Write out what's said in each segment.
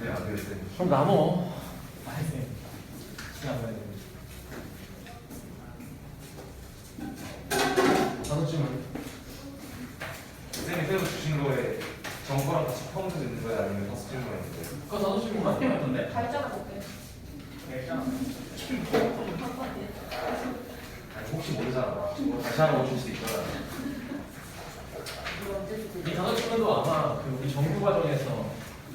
네, 안 되겠어요. 그럼 나눠. 알겠어요. 시간 봐야 돼. 나눠지면 쌤이 새로 주신 거에 정보랑 같이 포함되어 있는 거예요? 아니면 다섯 줄 거예요? 그거 나눠지면 맞겠던데 발자가 볼게. 일단 아니, 혹시 모르잖아. 다시 한번 줄 수 있잖아. 이거 언제 주고? 이 나눠지면도 아마 그 우리 정규 과정에서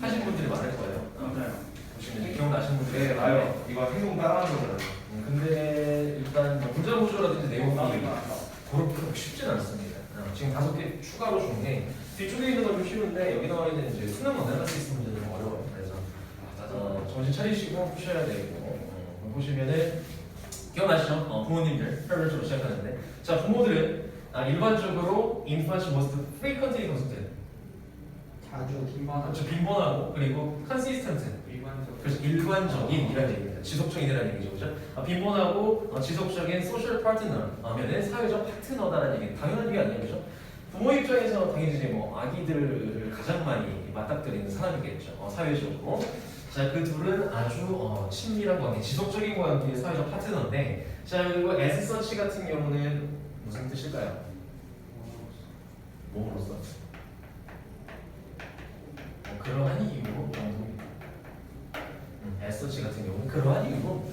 하신 분들이 많을 거예요. 맞아요. 보시면 기억나시는 분들이 네, 맞아요. 이거 행동 따라하는 거잖아요. 근데 일단 뭐 문자 구조라든지 내용이 그렇게 쉽진 않습니다. 지금 5개 추가로 준 게 뒤쪽에 있는 건 좀 쉬운데 여기 나와 있는 이제 수능 어널리시스 문제는 좀 어려워요. 그래서 정신 차리시고 푸셔야 되고 보시면은 기억나시죠? 부모님들 페어런트로 시작하는데 자 부모들은 일반적으로 infants most frequently consulted 자주 빈번한 그렇죠 빈번하고 그리고 consistent 일반적 그래서 일관적인 이라는 얘기입니다. 지속적인이라는 얘기죠, 그죠? 빈번하고 지속적인 소셜 파트너면은 사회적 파트너다라는 얘기. 당연한 얘기 아니에요, 그죠? 부모 입장에서 당연히 이제 뭐 아기들을 가장 많이 맞닥뜨리는 사람이겠죠, 사회적으로. 자, 그 둘은 아주 친밀한 관계, 지속적인 관계의 사회적 파트너인데, 자 그리고 as such 같은 경우는 무슨 뜻일까요? 뭐로써? 그러한 이유로 정도입니다. as such 같은 경우는 그러한 이유로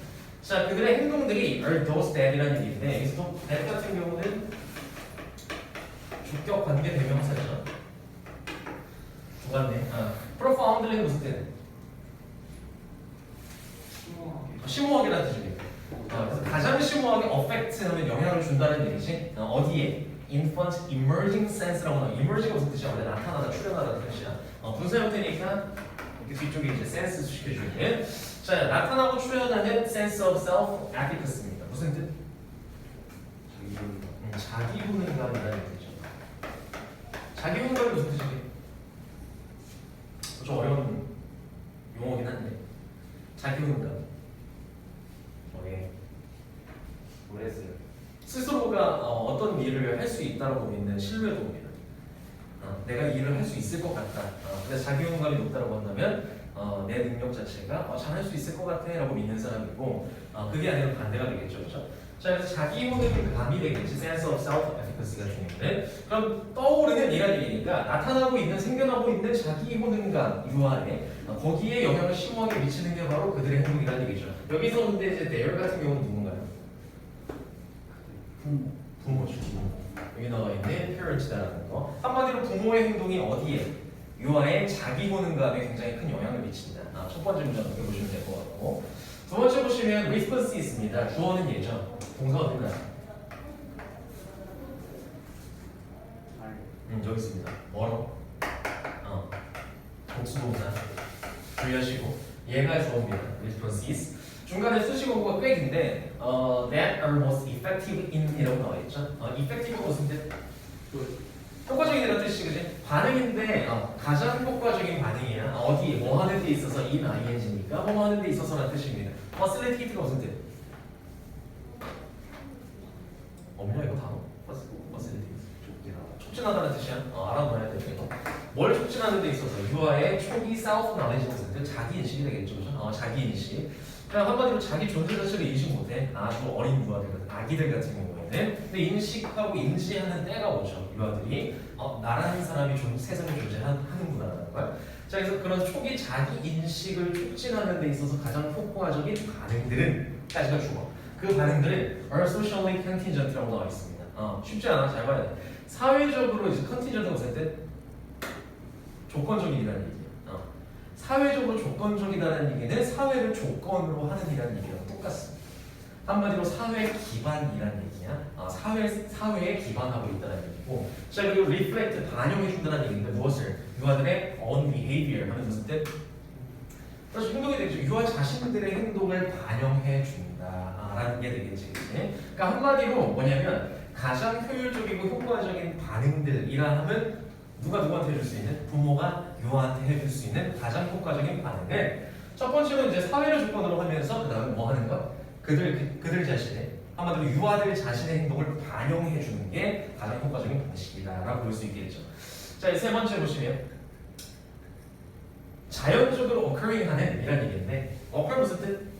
자 그들의 행동들이 are those that이라는 얘기인데 여기서 또 that 같은 경우는 주격 관계 대명사죠. 맞네. profoundly는 무슨 뜻? 심오하게라는 뜻입니다. 그래서 가장 심오하게 affect 하면 영향을 준다는 얘기지. 어디에? infant emerging sense라고 나와. emerging이 무슨 뜻이야? 원래 나타나다, 출현하다는 뜻이야. 분사 형태니까 이렇게 뒤쪽에 이제 sense 시켜주는. 자, 나타나고 출현하는 sense of self efficacy입니다. 무슨 뜻? 자기 효능감이라는 뜻이죠. 자기 효능감이 무슨 뜻이지? 좀 어려운 용어긴 한데 자기 효능감. 모르겠어요. 스스로가 어떤 일을 할 수 있다고 믿는 신뢰도입니다. 내가 이 일을 할 수 있을 것 같다. 근데 자기 효능감이 높다고 한다면 내 능력 자체가 잘 할 수 있을 것 같아 라고 믿는 사람이고 그게 아니라 반대가 되겠죠. 그렇죠? 자, 그래서 자기 효능감이 되겠지. sense of self efficacy 같은 경우는 그럼 떠오르는 이란 얘기니까 나타나고 있는 생겨나고 있는 자기 효능감 유아에 거기에 영향을 심오하게 미치는 게 바로 그들의 행동이라는 얘기죠. 여기서 근데 이제 their 같은 경우는 누군가요? 부모죠. 여기 나와 있는 parents라는 거. 한마디로 부모의 행동이 어디에? 유아의 자기 효능감에 굉장히 큰 영향을 미친다. 첫 번째 문제 어떻게 보시면 될 것 같고 두 번째 보시면 response 있습니다. 주어는 예죠. 동사 어딘가요? 여기 있습니다. 뭐로? 복수동사 주의하시고 얘가 주어입니다. response is 중간에 수식어가 꽤 긴데 that are most effective in 이라고 나와 있죠. effective 무슨 뜻? 효과적인이라는 뜻이 그지? 반응인데 가장 효과적인 반응이야. 어디에 뭐 하는 데 있어서 in ing니까 뭐 하는 데 있어서라는 뜻입니다. facilitate가 무슨 뜻? 없냐 이거 단어? facilitate 촉진하다는 뜻이야. 알아둬야 돼. 뭘 촉진하는 데 있어서 유아의 초기 self knowledge 무슨 뜻? 자기 인식이 되겠죠. 그죠? 자기 인식. 그냥 한마디로 자기 존재 자체를 인식 못해. 아주 어린 유아들 같은 아기들 같은 경우에는 근데 인식하고 인지하는 때가 오죠. 유아들이 나라는 사람이 세상에 존재하는구나라는 걸. 자, 그래서 그런 초기 자기 인식을 촉진하는 데 있어서 가장 효과적인 반응들은 까지가 주어. 그 반응들은 are socially contingent라고 나와 있습니다. 쉽지 않아. 잘 봐야 돼. 사회적으로 이제 contingent가 무슨 뜻? 조건적이라는 얘기예요. 사회적으로 조건적이라는 얘기는 사회를 조건으로 하는 일이라는 얘기랑 똑같습니다. 한마디로 사회 기반이라는 얘기야. 사회에 기반하고 있다는 얘기고. 자, 그리고 reflect 반영해준다는 얘기인데 무엇을? 유아들의 own behavior 하면 무슨 뜻? 그래서 행동이 되겠죠. 유아 자신들의 행동을 반영해준다라는 게 되겠지. 그러니까 한마디로 뭐냐면 가장 효율적이고 효과적인 반응들이라 하면 누가 누구한테 해줄 수 있는? 부모가 유아한테 해줄 수 있는 가장 효과적인 반응을 첫 번째로 이제 사회를 조건으로 하면서 그 다음에 뭐 하는 것? 그들 자신의 한마디로 유아들 자신의 행동을 반영해 주는 게 가장 효과적인 방식이다라고 볼 수 있겠죠. 자, 이 세 번째 보시면 자연적으로 occurring 하는 이란 얘기인데 occur 무슨 뜻?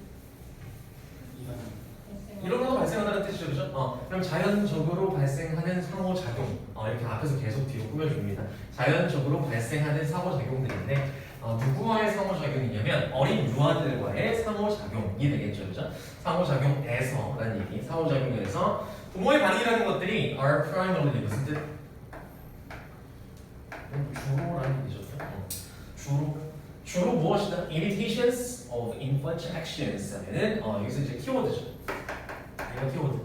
일어나서 발생한다는 뜻이죠, 그죠? 그럼 자연적으로 발생하는 상호작용 이렇게 앞에서 계속 뒤로 꾸며줍니다. 자연적으로 발생하는 상호작용들인데 누구와의 상호작용이냐면 어린 유아들과의 상호작용이 되겠죠, 그죠? 상호작용에서라는 얘기, 상호작용에서 부모의 반응이라는 것들이 are primarily 무슨 뜻? 주로라는 얘기죠. 주로 무엇이다? Imitations of infant actions 하면은 여기서 이제 키워드죠. 이거 키워드.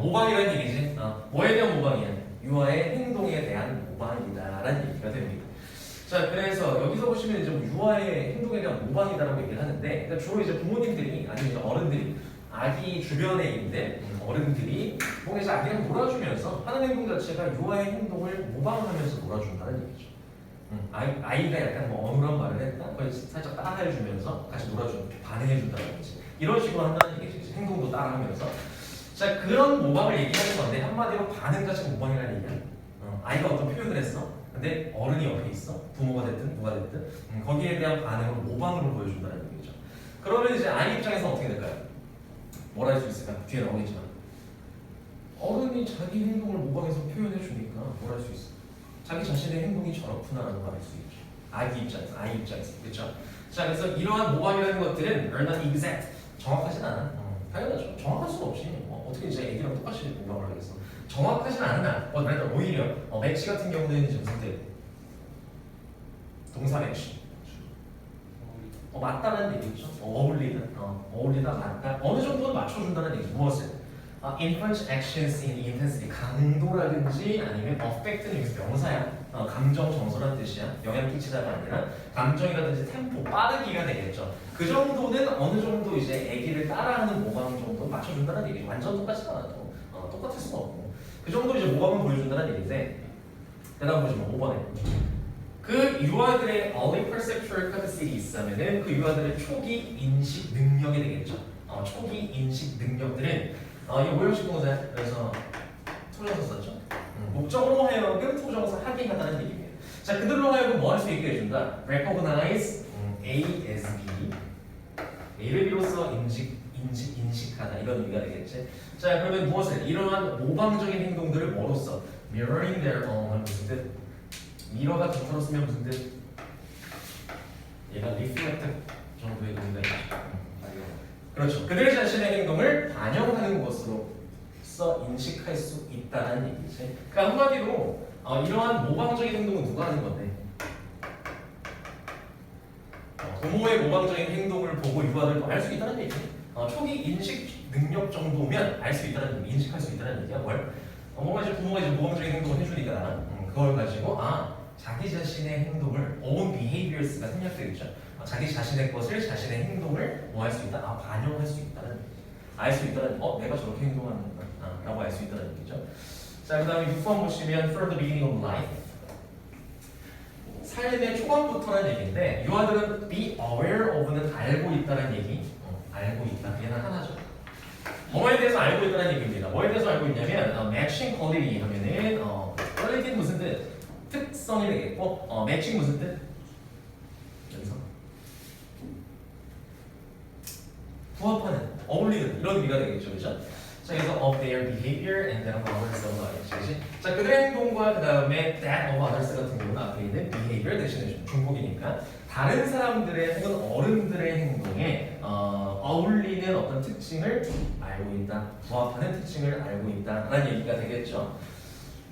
모방이라는 얘기지. 뭐에 대한 모방이야? 유아의 행동에 대한 모방이다라는 얘기가 됩니다. 자, 그래서 여기서 보시면 이제 유아의 행동에 대한 모방이다라고 얘기를 하는데, 그러니까 주로 이제 부모님들이 아니면 이제 어른들이 아기 주변에 있는 어른들이 뭔가 이제 아기랑 놀아주면서 하는 행동 자체가 유아의 행동을 모방하면서 놀아준다는 얘기죠. 아이가 약간 뭐 어눌한 말을 했다, 그걸 살짝 따라해주면서 같이 놀아준, 반응해준다든지 이런 식으로 한다는 얘기죠. 행동도 따라하면서. 자, 그런 모방을 얘기하는 건데 한마디로 반응자체 모방이라는 얘기야. 아이가 어떤 표현을 했어. 근데 어른이 옆에 있어. 부모가 됐든 누가 됐든 거기에 대한 반응을 모방으로 보여준다는 얘기죠. 그러면 이제 아이 입장에서 어떻게 될까요? 뭐라 할 수 있을까? 뒤에 나오겠지만 어른이 자기 행동을 모방해서 표현해 주니까 뭘 할 수 있어? 자기 자신의 행동이 저렇구나라는 걸 알 수 있죠. 아기 입장에서, 아이 입장에서, 그렇죠? 자, 그래서 이러한 모방이라는 것들은 are not exact, 정확하진 않아. 당연하죠. 정확할 수는 없이 어떻게 이제 애기랑 똑같이 모방을 하겠어? 정확하진 않나? 오히려 매치 같은 경우는 이제 무슨 뜻? 동사 매치. 맞다는 얘기죠. 어울리다, 맞다. 어느 정도는 맞춰준다는 얘기죠. 무엇을? infant actions in intensity, 강도라든지 아니면 affect는 여기서 명사야. 감정 정서란 뜻이야. 영향 끼치다가 아니라 감정이라든지 템포, 빠르기가 되겠죠. 그 정도는 어느 정도 이제 아기를 따라하는 모방 정도 맞춰준다는 얘기죠. 완전 똑같지 않아도 똑같을 수는 없고 그 정도 이제 모방을 보여준다는 얘기인데, 대답 보시면 5번에 그 유아들의 early perceptual capacity 있으면은 그 유아들의 초기 인식 능력이 되겠죠. 초기 인식 능력들은 이게 모형식 동사야. 그래서 토정사 썼죠. 목적으로 하여금 토정사 하게 하다는 얘기입니다. 자, 그들로 하여금 뭐 할 수 있게 해준다? Recognize A as B, A를 B로서 인식하다 이런 의미가 되겠지. 자, 그러면 무엇을? 이러한 모방적인 행동들을 뭐로써? Mirroring their own 무슨 뜻? 미러가 동사로 쓰면 무슨 뜻? 얘가 reflect 정도의 의미가 있죠. 그렇죠. 그들 자신의 행동을 반영하는 것으로서 인식할 수 있다는 얘기지. 그러니까 한마디로 이러한 모방적인 행동은 누가 하는 건데? 부모의 모방적인 행동을 보고 유아들도 알 수 있다는 얘기지. 초기 인식 능력 정도면 알 수 있다는 얘기, 인식할 수 있다는 얘기야. 뭘? 뭔가 이제 부모가 이제 모방적인 행동을 해주니까 그걸 가지고 자기 자신의 행동을 own behaviors가 생략되겠죠. 자기 자신의 것을, 자신의 행동을 뭐 할 수 있다? 반영할 수 있다는 얘기. 알 수 있다는, 내가 저렇게 행동하는구나 라고 알 수 있다는 얘기죠. 자, 그 다음에 6번 보시면 from the beginning of life, 삶의 초반부터라는 얘기인데 유아들은 be aware of는 알고 있다는 얘기. 알고 있다, 얘는 하나죠. 뭐에 대해서 알고 있다는 얘기입니다. 뭐에 대해서 알고 있냐면 matching quality 하면은 quality는 무슨 뜻? 특성이 되겠고 matching 무슨 뜻? 여기서 부합하는, 어울리는 이런 의미가 되겠죠, 그렇죠? 자, 그래서 of their behavior and that of others of others. 자, 그들의 행동과 그 다음에 that of others 같은 경우는 앞에 있는 behavior 대신에 중복이니까 다른 사람들의 혹은 어른들의 행동에 어울리는 어떤 특징을 알고 있다, 부합하는 특징을 알고 있다라는 얘기가 되겠죠.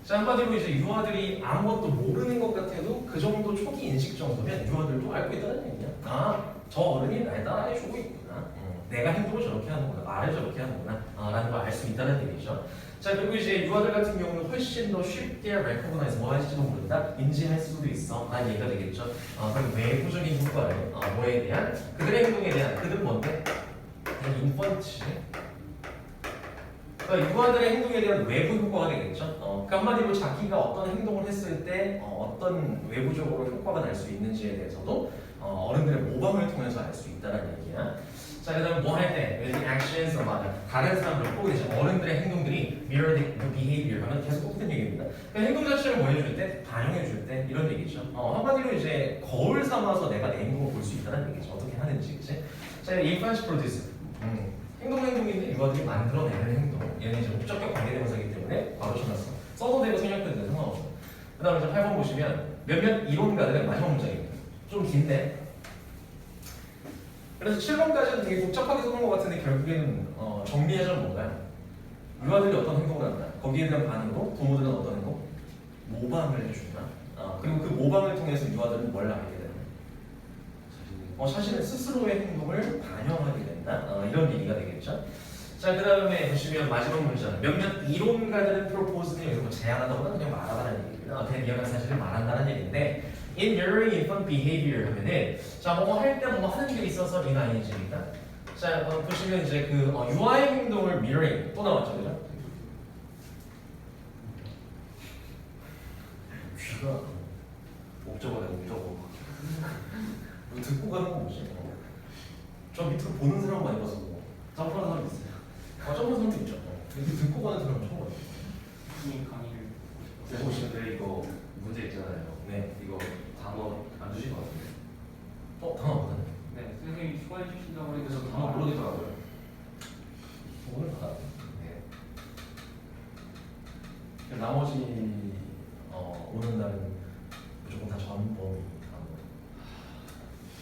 자, 한마디로 이제 유아들이 아무것도 모르는 것 같아도 그 정도 초기 인식 정도면 유아들도 알고 있다는 얘기야. 저 어른이 날 따라해주고 있구나. 내가 행동을 저렇게 하는구나, 말을 저렇게 하는구나 라는 걸 알 수 있다는 얘기죠. 자, 그리고 이제 유아들 같은 경우는 훨씬 더 쉽게 recognize, 뭐 할지도 모른다, 인지할 수도 있어 라는 얘기가 되겠죠. 그리고 외부적인 효과를 뭐에 대한, 그들의 행동에 대한, 그들은 뭔데? 인펀치. 그러니까 유아들의 행동에 대한 외부 효과가 되겠죠. 그러니까 한마디로 자기가 어떤 행동을 했을 때 어떤 외부적으로 효과가 날 수 있는지에 대해서도 어른들의 모방을 통해서 알 수 있다는 얘기야. 자, 그다음 뭐 할 때, the actions 맞아. 다른 사람들 보고 이제 어른들의 행동들이 mirror the behavior 하면 계속 똑같은 얘기입니다. 그 행동 자체를 뭐 해줄 때, 반영해 줄 때 이런 얘기죠. 한마디로 이제 거울 삼아서 내가 내 행동을 볼 수 있다는 얘기죠. 어떻게 하는지, 그치? 자, influence produce. 행동인데 유아들이 만들어내는 행동. 얘는 이제 목적격 관계대명사이기 때문에 바로 쳐놨어. 써도 되고 생략해도 되고 상관없어. 그 다음에 이제 8번 보시면 몇몇 이론가들의 마지막 문장입니다. 좀 긴데. 그래서 7번까지는 되게 복잡하게 써놓은 것 같은데 결국에는 정리하자면 뭔가요? 유아들이 어떤 행동을 한다. 거기에 대한 반응으로 부모들은 어떤 행동? 모방을 해준다. 그리고 그 모방을 통해서 유아들은 뭘 하게 되는? 자신의 스스로의 행동을 반영하게 된다. 이런 얘기가 되겠죠. 자, 그 다음에 보시면 마지막 문장. 몇몇 이론가들은 propose는 여기서 뭐 제안하다보다 그냥 말하다는 얘기입니다. 대비하는 사실을 말한다는 얘기인데 in mirroring infant behavior 하면은 자, 뭐 할 때 뭐 하는 게 있어서 in ing입니다. 자, 보시면 이제 그 유아의 행동을 mirroring 또 나왔죠, 그죠? 귀가 목적어네 목적어. 뭐 듣고 가는 건 뭐지? 저 밑으로 보는 사람 많이 봐서 점프하는 사람 있어요. 점프하는 사람도 있죠. 근데 듣고 가는 사람 처음 봤어요. 이 강의를 제가 보시는데 이거 문제 있잖아요. 네. 이거 단어 안 주신 것 같은데. 단어 받았네. 네 선생님이 추가해 주신다고 그래서 해서 단어 모르겠더라고요. 오늘 받았네. 네. 나머지 오는 날은 무조건 다 전범위 단어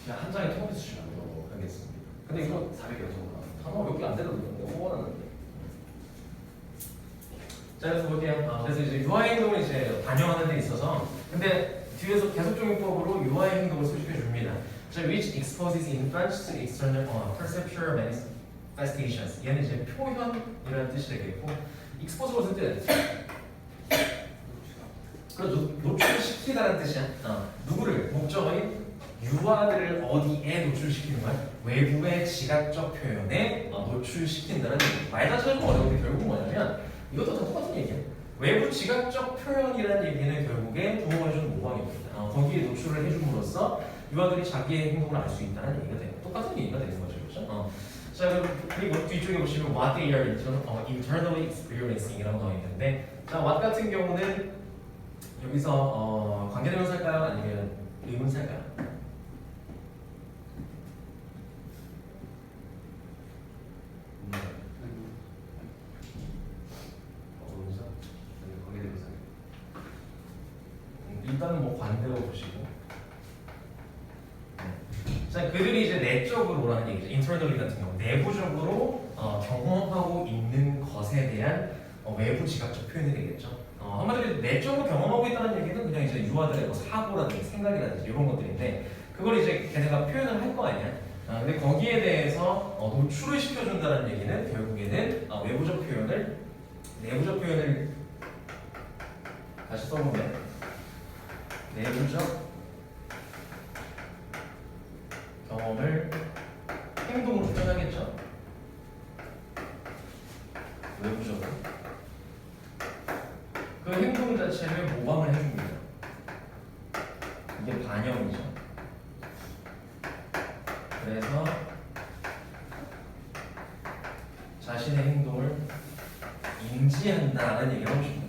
그냥 한 장에 통합해서 주시면 안 돼요. 하겠습니다. 근데 이거 400개 정도. 단어 몇 개 안 되거든요. 내가 뽑아놨는데. 자, 그래서 볼게요. 그래서 이제 유아의 행동을 이제 반영하는 데 있어서 근데 뒤에서 계속적용법으로 유아의 행동을 소집해 줍니다. 자, which exposes infants to external perceptual manifestations. 얘는 이제 표현이라는 뜻이 되겠고 expose가 무슨 뜻? 그 노출시키다라는 뜻이야. 누구를? 목적어인 유아들을 어디에 노출시키는 거야? 외부의 지각적 표현에 노출시킨다는 얘기. 말 자체가 좀 어려운데 결국 뭐냐면 이것도 다 똑같은 얘기야. 외부 지각적 표현이라는 얘기는 결국에 부모가 해주는 모방입니다. 거기에 노출을 해줌으로써 유아들이 자기의 행동을 알 수 있다는 얘기가 되고 똑같은 얘기가 되는 거죠, 그렇죠? 자, 그리고 뒤쪽에 보시면 what they are internally experiencing이라고 나와 있는데, 자, what 같은 경우는 여기서 관계대명사일까요? 아니면 의문사일까요? 의문사? 아니면 관계대명사? 일단은 뭐 관대로 보시고. 자, 그들이 이제 내적으로라는 얘기죠. internally 같은 경우 내부적으로 경험하고 있는 것에 대한 외부 지각적 표현이 되겠죠. 한마디로 내적으로 경험하고 있다는 얘기는 그냥 이제 유아들의 뭐 사고라든지 생각이라든지 이런 것들인데 그걸 이제 걔네가 표현을 할 거 아니야. 근데 거기에 대해서 노출을 시켜준다는 얘기는 결국에는 내부적 표현을 다시 써보면 내부적 경험을 행동으로 표현하겠죠. 외부적으로 그 행동 자체를 모방을 해줍니다. 이게 반영이죠. 그래서 자신의 행동을 인지한다는 얘기를 하고 싶은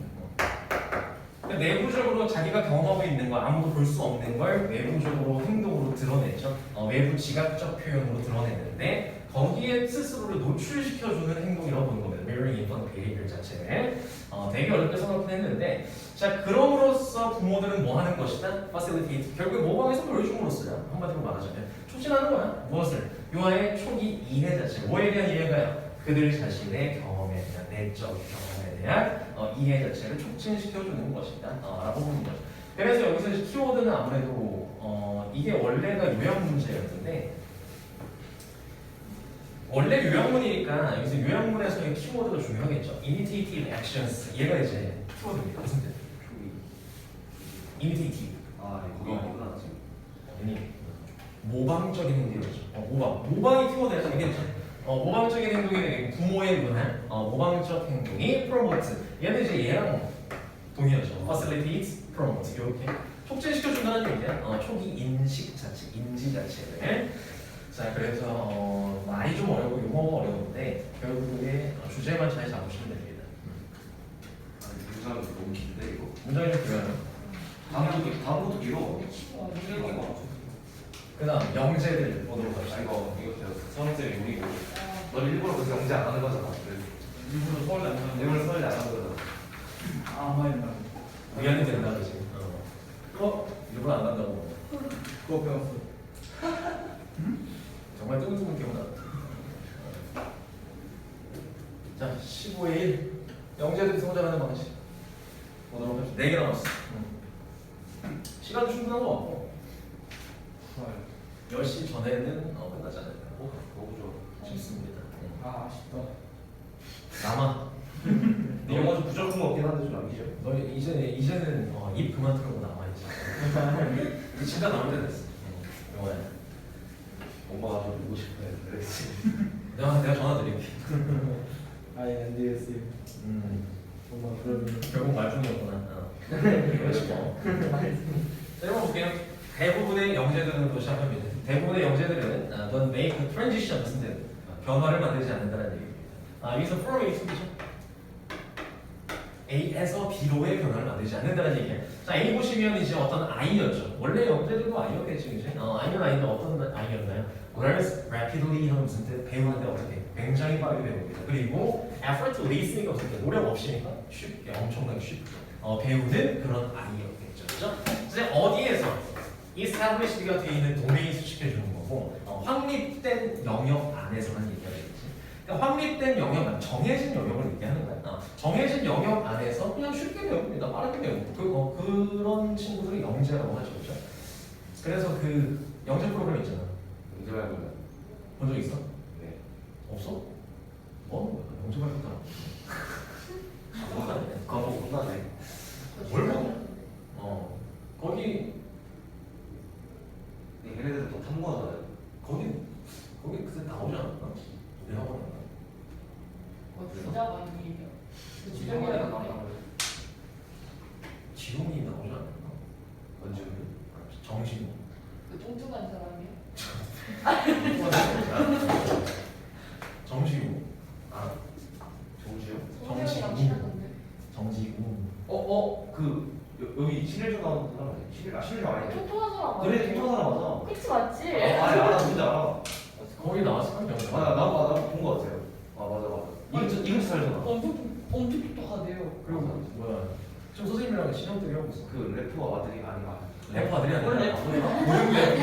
거예요. 내부적으로 자기가 경험하고 있는 거 아무도 볼 수 없는 걸 외부적으로 행동으로 드러내죠. 외부 지각적 표현으로 드러내는데 거기에 스스로를 노출시켜주는 행동이라고 보는 겁니다. mirroring infant behavior 자체를 되게 어렵게 써놓긴 했는데 자, 그럼으로써 부모들은 뭐 하는 것이다? facilitate. 결국 모방에서 보여줌으로써요. 한마디로 말하자면 촉진하는 거야. 무엇을? 유아의 초기 이해 자체. 뭐에 대한 이해가요? 그들 자신의 경험에 대한 내적 경험에 대한 이해 자체를 촉진시켜주는 것이다 라고 보는 거죠. 그래서 여기서 이제 키워드는 아무래도 이게 원래가 요약 문제였는데 원래 요약문이니까 여기서 요약문에서의 키워드가 중요하겠죠. imitative actions. 얘가 이제 키워드입니다. 무슨 뜻? imitative. 거기 아니구나 지금. 아니 모방적인 행동이죠. 모방이 키워드에서 이겠죠. 모방적인 행동이 되겠고 부모의 문화, 모방적 행동이 promote. 얘는 이제 얘랑 동의하죠. facilitate, promote 이렇게. 촉진시켜준다는 얘기야. 초기 인식 자체, 인지 자체를. 자, 그래서 말이 좀 어렵고 용어가 어려운데 결국에 주제만 잘 잡으시면 됩니다. 문장이 너무 긴데 이거. 문장이 좀 길어요. 다음부터 길어. 그다음 영재들 보도록 아 합시다. 이거 선생님이 우리고. 너 일부러 그래서 영재 안 하는 거잖아. 일부러 서울대 안 가는 일부러 서울대 안 하는 거잖아. 아 맞다. 미안이 된다 그지? 일부러 안 간다고. 그거 배웠어. 정말 뜨문뜨문 기억나. 자, 15의 1. 영재들이 성장하는 방식. 보도록 합시다. 4개 남았어. 시간 충분한 거 같고. 10시 전에는 끝나지 않을까. 너무 좋아. 싶습니다. 아 아쉽다. 남아. 영어 좀 부족한 거 없긴 한데 좀 남기죠. 너 이제는 입 그만 틀고 남아 이제. 이제 진짜 나올 때 됐어. 영어야. 엄마가 좀 보고 싶어 그랬지. 내가 전화 드릴게. 아예 안 되겠어요. 정말 그러면 결국 말중이었구나. 그렇지 뭐. 자, 이거 볼게요. 대부분의 영재들로 시작합니다. 대부분의 영재들은 don't make a transition, 무슨 뜻? 변화를 만들지 않는다는 얘기입니다. 여기서 from A to B죠. A에서 B로의 변화를 만들지 않는다는 얘기예요. 자, A 보시면 이제 어떤 I였죠. 원래 영재들도 I였겠죠, 이제. I는 I인데 어떤 I였나요? Learns rapidly 하면 무슨 뜻? 배우는데 어떻게? 굉장히 빠르게 배웁니다. 그리고 effortlessly가 무슨 뜻? 노력 없이니까 쉽게, 엄청나게 쉽게 배우는 그런 I였겠죠, 그죠? 이제 어디에서 established 되어 있는 도메인 수식해주는 거고 확립된 영역 안에서만 얘기하겠지. 그러니까 확립된 영역, 정해진 영역을 얘기하는 거야. 정해진 영역 안에서 그냥 쉽게 배웁니다. 빠르게 배우고 그런 친구들을 영재라고 하죠, 그죠? 그래서 그 영재 프로그램 있잖아. 영재 말고. 본 적 있어? 네. 없어? 뭐 하는 거야? 영재 발표다. 그거 보고 혼나네. 뭘 보냐? 거기 얘네들 또 탐구하잖아요. 거기 그때 나오지 않았나? 우리 학원 진짜 많이 얘기해요. 그 주정이랑 나오는데 지용이 나오지 않았나? 원주민. 정신우. 그 뚱뚱한 사람이요. 정지우. 정주요? 성형이랑 친하던데. 정지우. 그 여기 신일조 나오는 사람 아니야? 신일조 아니야? 뚱뚱한 사람 그래 통통 사람 맞아. 그치 맞지? 알아 진짜 알아. 거기 나왔어 한 명. 나본거 같아요. 맞아. 이금 살잖아. 엄청 똑똑하대요. 그리고 뭐야? 지금 선생님이랑 신형들이 하고 있어. 그 래퍼 아들이 아니야. 래퍼 아들이 아니라 원래 고등 래퍼.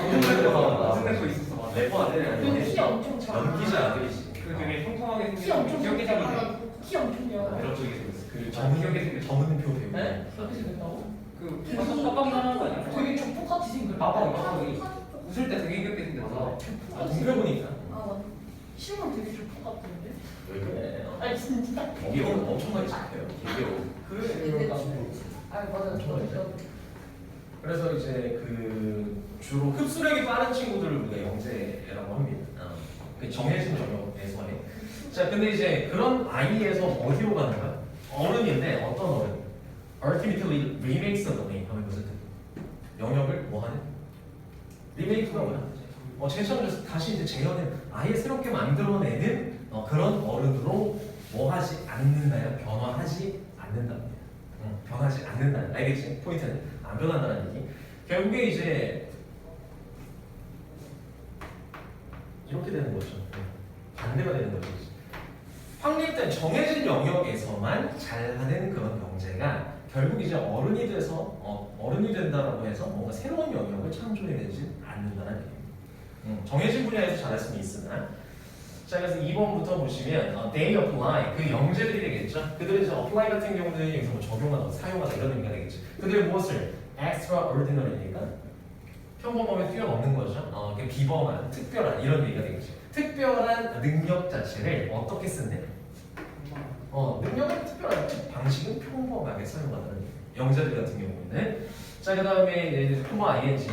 고등 래퍼가 무슨 래퍼 있었어. 래퍼 아들이 그 아니라 키 엄청 작아. 연기자 아들이지. 그 되게 통통하게 키 엄청 생긴 기억이 작아. 키 엄청 작아. 이런 쪽이 생겼어. 그 기억이 생겼어. 정은표 배우. 네? 그렇게 생겼다고? 그 빠빵 나는 거 아니야? 되게 족같이 생겼어. 빠빵이. 웃을 때 되게 귀엽게 생겼어. 동표보니까. 아, 실물 되게 족같던데? 왜 그래? 아니 진짜. 이게 엄청나게 착해요. 근데 아 맞아. 그래서 이제 그 주로 흡수력이 빠른 친구들을 우리가 영재라고 합니다. 그 정해진 영역에서의. 자, 근데 이제 그런 아이에서 어디로 가는 거야? 어른인데 어떤 어른? Ultimately remakes the domain 하면 무슨 뜻? 영역을 뭐 하는? 리메이크가 뭐야? 재창조해서 다시 이제 재현을 아예 새롭게 만들어내는 그런 어른으로 뭐 하지 않는다요? 변화하지 않는답니다. 변하지 않는다. 알겠지? 포인트는 안 변한다는 얘기. 결국에 이제 이렇게 되는 거죠. 반대가 되는 거죠. 확립된 정해진 영역에서만 잘하는 그런 경제가 결국 이제 어른이 돼서 어른이 된다라고 해서 뭔가 새로운 영역을 창조해내지 않는다는 얘기입니다. 정해진 분야에서 잘할 수는 있으나. 자, 그래서 2번부터 보시면 they apply 그 영재들이 되겠죠. 그들은 이제 apply 같은 경우는 여기서 뭐 적용하다, 사용하다 이런 의미가 되겠죠. 그들의 무엇을 extraordinary니까 평범함에 뛰어넘는 거죠. 비범한, 특별한 이런 얘기가 되겠죠. 특별한 능력 자체를 어떻게 쓴대? 능력은 특별한 방식은 평범하게 사용하다는 얘기예요. 영재들 같은 경우에는. 자, 그 다음에 포머 ing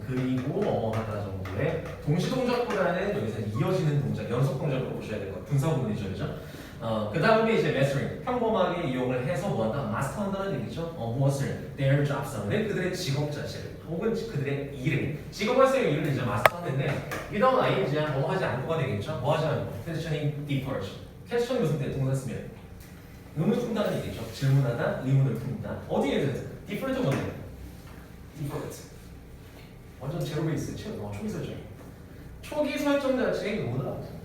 그리고 하나 정도의 동시 동작보다는 여기서 이어지는 동작, 연속 동작으로 보셔야 될 것 같아요. 분사 구문이죠, 그죠? 그 다음에 이제 mastering, 평범하게 이용을 해서 뭐한다? 마스터한다는 얘기죠. 무엇을? their jobs는 그들의 직업 자체를 혹은 그들의 일을 직업에서의 일을 이제 마스터하는데 without ing야 뭐 하지 않고가 되겠죠. 뭐 하지 않고 questioning deferred. 퀘스천이 무슨 때 동사 쓰면 의문을 품다는 얘기죠. 질문하다, 의문을 품다. 어디에 대해서? deferred 뭔데? deferred. 완전 제로 베이스, 초기 설정. 초기 설정 자체의 의문을 알았어.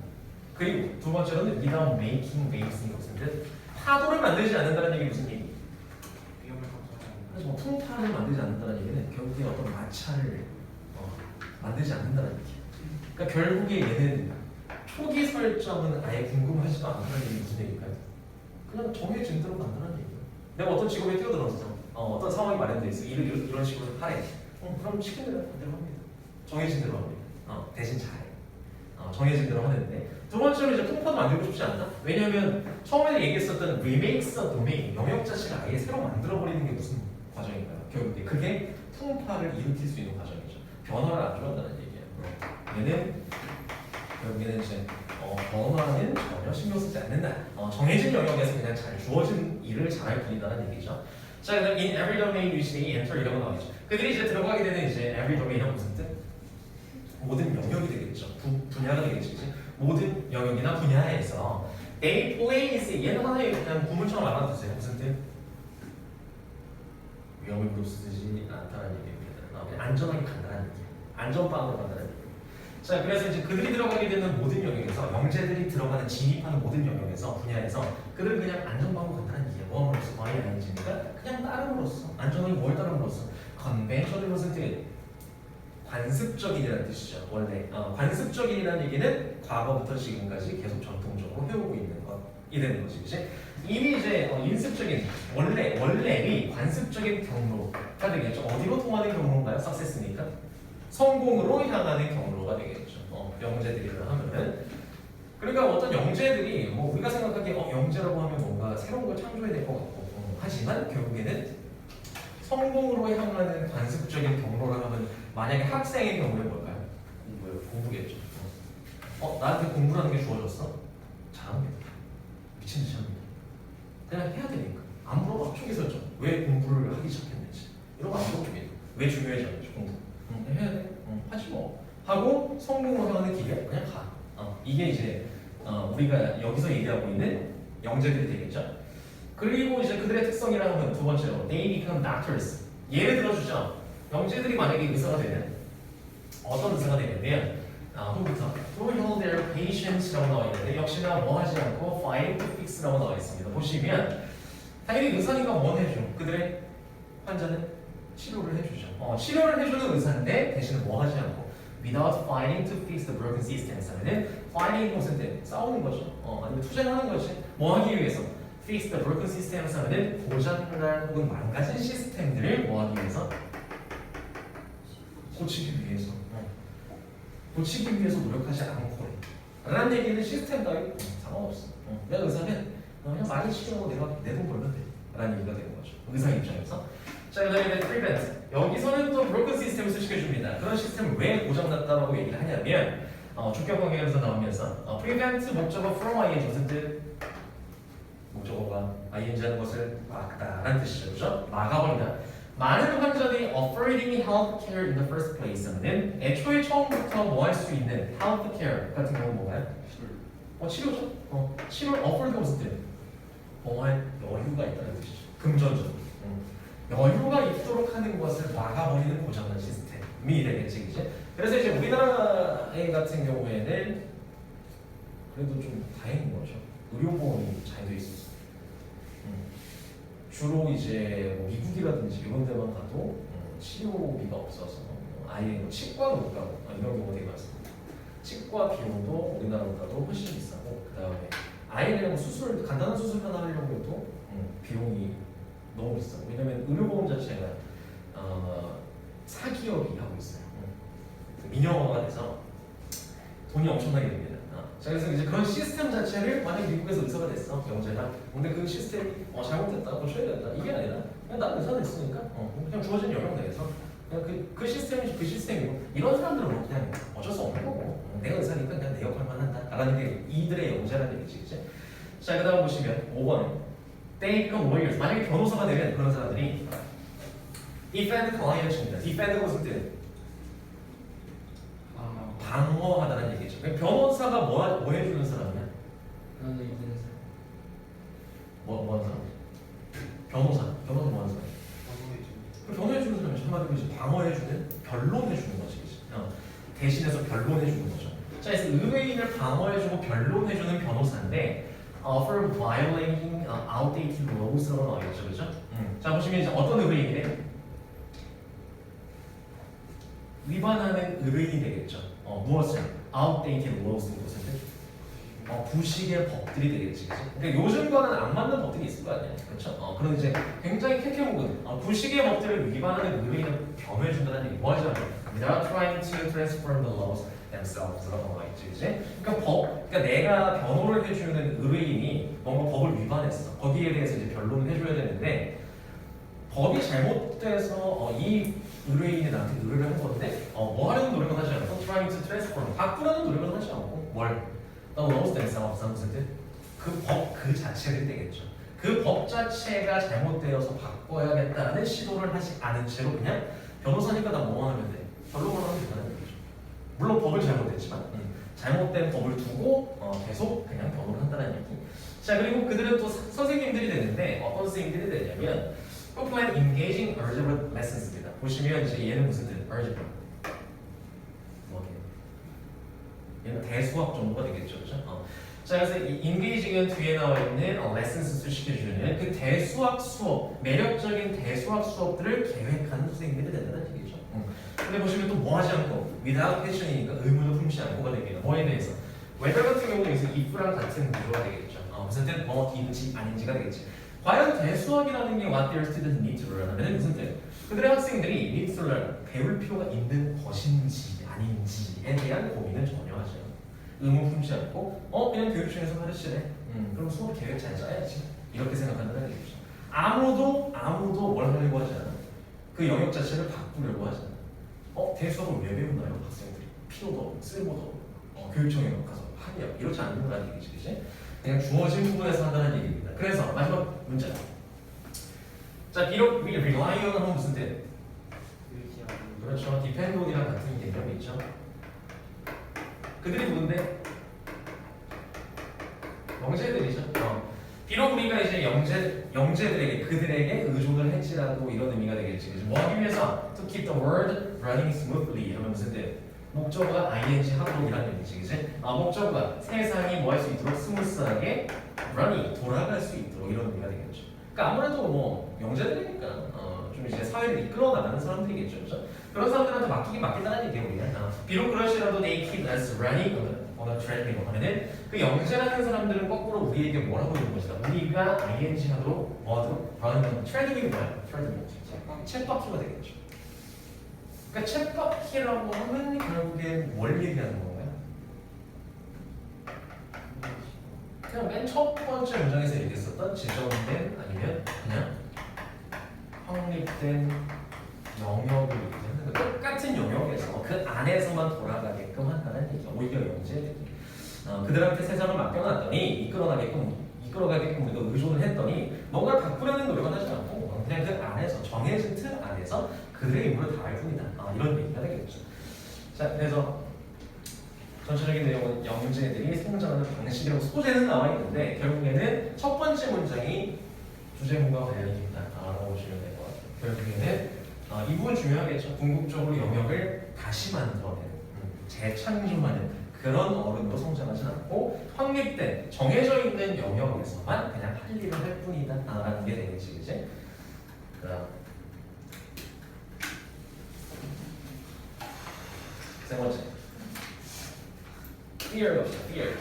그리고 두 번째로는 without making waves 무슨 뜻? 파도를 만들지 않는다는 얘기 무슨 얘기? 위험을 감수하지 그래서 뭐 풍파를 만들지 않는다는 얘기는 결국에 어떤 마찰을 만들지 않는다는 얘기. 그러니까 결국에 얘는 초기 설정은 아예 궁금하지도 않다는 얘기 무슨 얘기일까요? 그냥 정해진 대로 간다는 얘기예요. 내가 어떤 직업에 뛰어들어서 어떤 상황이 마련돼 있어. 일을 이런 식으로 하래. 그럼 시킨 대로 합니다. 정해진 대로 합니다. 대신 잘해. 정해진 대로 하는데 두 번째로 이제 풍파도 만들고 싶지 않다. 왜냐하면 처음에 얘기했었던 remakes the domain 영역 자체를 아예 새로 만들어버리는 게 무슨 과정인가요? 결국에 그게 풍파를 일으킬 수 있는 과정이죠. 변화를 안 좋아한다는 얘기예요. 얘는 결국에는 이제 변화는 전혀 신경 쓰지 않는다. 정해진 영역에서 그냥 잘 주어진 일을 잘할 뿐이다라는 얘기죠. 자, 그다음 in every domain you see enter 이런 거 나오죠. 그들이 이제 들어가게 되는 이제 every domain은 무슨 뜻? 모든 영역이 되겠죠. 분야가 되겠죠. 그치? 모든 영역이나 분야에서 they play is 얘는 하나의 그냥 구문처럼 알아두세요. 무슨 뜻? 위험을 무릅쓰지 않다는 얘기입니다. 그냥 안전하게 간다는 얘기. 안전빵으로 간다는 얘기. 자, 그래서 이제 그들이 들어가게 되는 모든 영역에서 영재들이 들어가는 진입하는 모든 영역에서 분야에서 그들은 그냥 안전빵으로 간다는 얘기예요. 뭐함으로써? 과이 아니지니까 그냥 따름으로써 안전하게 뭘 따름으로써? 컨벤셔널 무슨 뜻? 관습적인이라는 뜻이죠. 원래 관습적인이라는 얘기는 과거부터 지금까지 계속 전통적으로 해오고 있는 것이 되는 거지, 그렇지? 이미 이제 인습적인 원래의 관습적인 경로가 되겠죠. 어디로 통하는 경로인가요? 석세스니까 성공으로 향하는 경로가 되겠죠. 영재들이라 하면은 그러니까 어떤 영재들이 뭐 우리가 생각하기에 영재라고 하면 뭔가 새로운 걸 창조해야 될 것 같고 하지만 결국에는 성공으로 향하는 관습적인 경로를 하면 만약에 학생의 경우에 뭘까요? 공부겠죠. 나한테 공부라는 게 주어졌어? 잘합니다. 미친 듯이 합니다. 그냥 해야 되니까. 안 물어봐. 초기 설정. 왜 공부를 하기 시작했는지. 이런 거 안 물어줍니다. 왜 중요해졌는지 공부. 해야 돼? 하지 뭐. 하고 성공으로 향하는 길이야? 그냥 가. 이게 이제 우리가 여기서 얘기하고 있는 영재들이 되겠죠. 그리고 이제 그들의 특성이라 하면 두 번째로 they become doctors. 예를 들어주죠. 영재들이 만약에 의사가 되면 어떤 의사가 되냐면 후부터 to heal their patients라고 나와 있는데 역시나 뭐 하지 않고 fight to fix라고 나와 있습니다. 보시면 당연히 의사니까 뭐 해줘? 그들의 환자는 치료를 해주죠. 치료를 해주는 의사인데 대신 뭐 하지 않고 without fighting to fix the broken systems 하면은 fighting 무슨 뜻? 싸우는 거죠. 아니면 투쟁하는 거지. 뭐 하기 위해서? fix the broken systems 하면은 고장난 혹은 망가진 시스템들을 뭐 하기 위해서? 고치기 위해서. 고치기 위해서 노력하지 않고 라는 얘기는 시스템 따위 상관없어. 내가 의사면 그냥 많이 치료하고 내가 내 돈 벌면 돼 라는 얘기가 되는 거죠. 의사 입장에서. 자, 그 다음에 prevent. 여기서는 또 broken system을 시켜줍니다. 그런 시스템을 왜 고장났다라고 얘기를 하냐면 주격 관계에서 나오면서 prevent 목적어 from ing 무슨 뜻? 목적어가 ing 하는 것을 막다라는 뜻이죠. 그렇죠? 막아버린다. 많은 환자들이 affording health care in the first place는 애초에 처음부터 뭐 할 수 있는 health care 같은 경우는 뭔가요? 치료죠. 치료를 afford가 무슨 뜻? 뭐할 여유가 있다는 뜻이죠. 금전적. 여유가 있도록 하는 것을 막아버리는 고장난 시스템이 되겠지, 이제. 그래서 이제 우리나라 같은 경우에는 그래도 좀 다행인 거죠. 의료보험이 잘 돼 있었어. 주로 이제 뭐 미국이라든지 이런 데만 가도 치료비가 없어서 아예 뭐 치과도 못 가고 이런 경우가 되게 많습니다. 치과 비용도 우리나라보다도 훨씬 비싸고 그 다음에 아예 그냥 수술 간단한 수술 하나 하려고 해도 비용이 너무 비싸고 왜냐면 의료보험 자체가 사기업이 하고 있어요. 민영화가 돼서 돈이 엄청나게 됩니다. 자, 그래서 이제 그런 시스템 자체를 만약 미국에서 의사가 됐어 영재가 근데 그 시스템이 잘못됐다 고쳐야 된다 이게 아니라 그냥 난 의사 됐으니까 그냥 주어진 영역 내에서 그냥 그 시스템이 그 시스템이고 이런 사람들은 그냥 어쩔 수 없는 거고 내가 의사니까 그냥 내 역할만 한다 라는 게 이들의 영재라는 얘기지. 자, 그 다음 보시면 5번은 they become lawyers. 만약에 변호사가 되면 그런 사람들이 defend client입니다. defend가 무슨 뜻? 방어하다는 얘기죠. 그러니까 변호사가 뭐 해주는 사람이야? 뭐 하는 사람? 변호사 뭐 하는 사람? 변호해주는 사람이 한마디로 이제 방어해주는, 변론해주는 것이 대신해서 변론해주는 거죠. 자, 그래서 의뢰인을 방어해주고 변론해주는 변호사인데 for violating outdated laws라고 나와있죠, 그죠? 자, 보시면 이제 어떤 의뢰인이래? 위반하는 의뢰인이 되겠죠. 무엇을? outdated laws인 것은 부식의 법들이 되겠지, 그죠? 그러니까 요즘과는 안 맞는 법들이 있을 거 아니야, 그렇죠? 그런 이제 굉장히 캐캐묵은 부식의 법들을 위반하는 의뢰인을 변호해준다는 얘기. 뭐 하자면 without trying to transform the laws themselves라고 나와 있지, 그지? 그러니까 내가 변호를 해주는 의뢰인이 뭔가 법을 위반했어. 거기에 대해서 이제 변론을 해줘야 되는데 법이 잘못돼서 이 의뢰인이 나한테 의뢰를 한 건데 뭐 하려는 노력은 하지 않고 trying to transform 바꾸려는 노력은 하지 않고 뭘? The laws themselves 무슨 뜻? 그 법 그 자체를 되겠죠. 그 법 자체가 잘못되어서 바꿔야겠다는 시도를 하지 않은 채로 그냥 변호사니까 나 뭐만 하면 돼? 변론만 하면 된다는 얘기죠. 물론 법을 잘못했지만 잘못된 법을 두고 계속 그냥 변호를 한다는 얘기. 자, 그리고 그들은 또 선생님들이 되는데 어떤 선생님들이 되냐면 plan engaging algebra lessons입니다. 보시면 이제 얘는 무슨 뜻? algebra. 얘는 대수학 정도가 되겠죠, 그렇죠? 자, 그래서 이 engaging은 뒤에 나와 있는 lessons를 시켜주는 그 대수학 수업, 매력적인 대수학 수업들을 계획하는 선생님들이 된다는 얘기죠. 근데 보시면 또 뭐 하지 않고 without passion이니까 의문을 품지 않고가 됩니다. 뭐에 대해서? whether 같은 경우는 여기서 if랑 같은 구조가 되겠죠. 무슨 뜻? 인지 아닌지가 되겠지. 과연 대수학이라는 게 what their students need to learn 하면 무슨 뜻? 그들의 학생들이 need to learn 배울 필요가 있는 것인지 아닌지에 대한 고민은 전혀 하지 않아요. 의문 품지 않고 그냥 교육청에서 가르치네. 그럼 수업 계획 잘 짜야지. 이렇게 생각한다는 얘기죠. 아무도 뭘 하려고 하지 않아. 그 영역 자체를 바꾸려고 하지 않아. 대수학을 왜 배우나요? 학생들이 필요도 없고 쓸모도 없고 교육청에 가서 하냐 이렇지 않는다는 얘기지, 그치? 그냥 주어진 부분에서 한다는 얘기입니다. 그래서 마지막 문제. 자, 비록 we rely on 하면 무슨 뜻? 그렇죠. depend on이랑 같은 개념이 있죠. 그들이 누군데? 영재들이죠. 비록 우리가 이제 영재들에게 그들에게 의존을 했지라도 이런 의미가 되겠지. 뭐 하기 위해서 to keep the world running smoothly 하면 무슨 뜻? 목적어가 ing 하도록이라는 얘기지, 그치? 목적어가 세상이 뭐 할 수 있도록 스무스하게 running 돌아갈 수 있도록 이런 의미가 되겠죠. 그러니까 아무래도 뭐 영재들이니까 좀 이제 사회를 이끌어 나가는 사람들이겠죠, 그렇죠? 그런 사람들한테 맡긴다는 얘기예요, 우리가. 비록 그러시라도 they keep us running on a treadmill 하면은 그 영재라는 사람들은 거꾸로 우리에게 뭐라고 있는 것이다. 우리가 ing 하도록 뭐하도록 running on treadmill 뭐야? treadmill 쳇바퀴가 되겠죠. 그러니까 쳇바퀴라고 하면 결국엔 뭘 얘기하는 건가요? 그냥 맨 첫 번째 문장에서 얘기했었던 지정된 아니면 그냥 확립된 영역을 얘기하는 똑같은 영역에서 그 안에서만 돌아가게끔 한다는 얘기죠. 오히려 영재들이 그들한테 세상을 맡겨놨더니 이끌어가게끔 우리가 의존을 했더니 뭔가를 바꾸려는 노력은 하지 않고 그냥 그 안에서 정해진 틀 안에서 그들의 임무를 다할 뿐이다. 이런 얘기가 되겠죠. 자, 그래서 전체적인 내용은 영재들이 성장하는 방식이라고 소재는 나와 있는데 결국에는 첫 번째 문장이 주제문과 관련이 있다 라고 보시면 될 것 같아요. 결국에는 이 부분 중요하겠죠. 궁극적으로 영역을 다시 만들어내는 재창조하는 그런 어른으로 성장하지 않고 확립된 정해져 있는 영역에서만 그냥 할 일을 할 뿐이다 라는 게 되겠지, 그치? 세 번째 fear 봅시다. fear.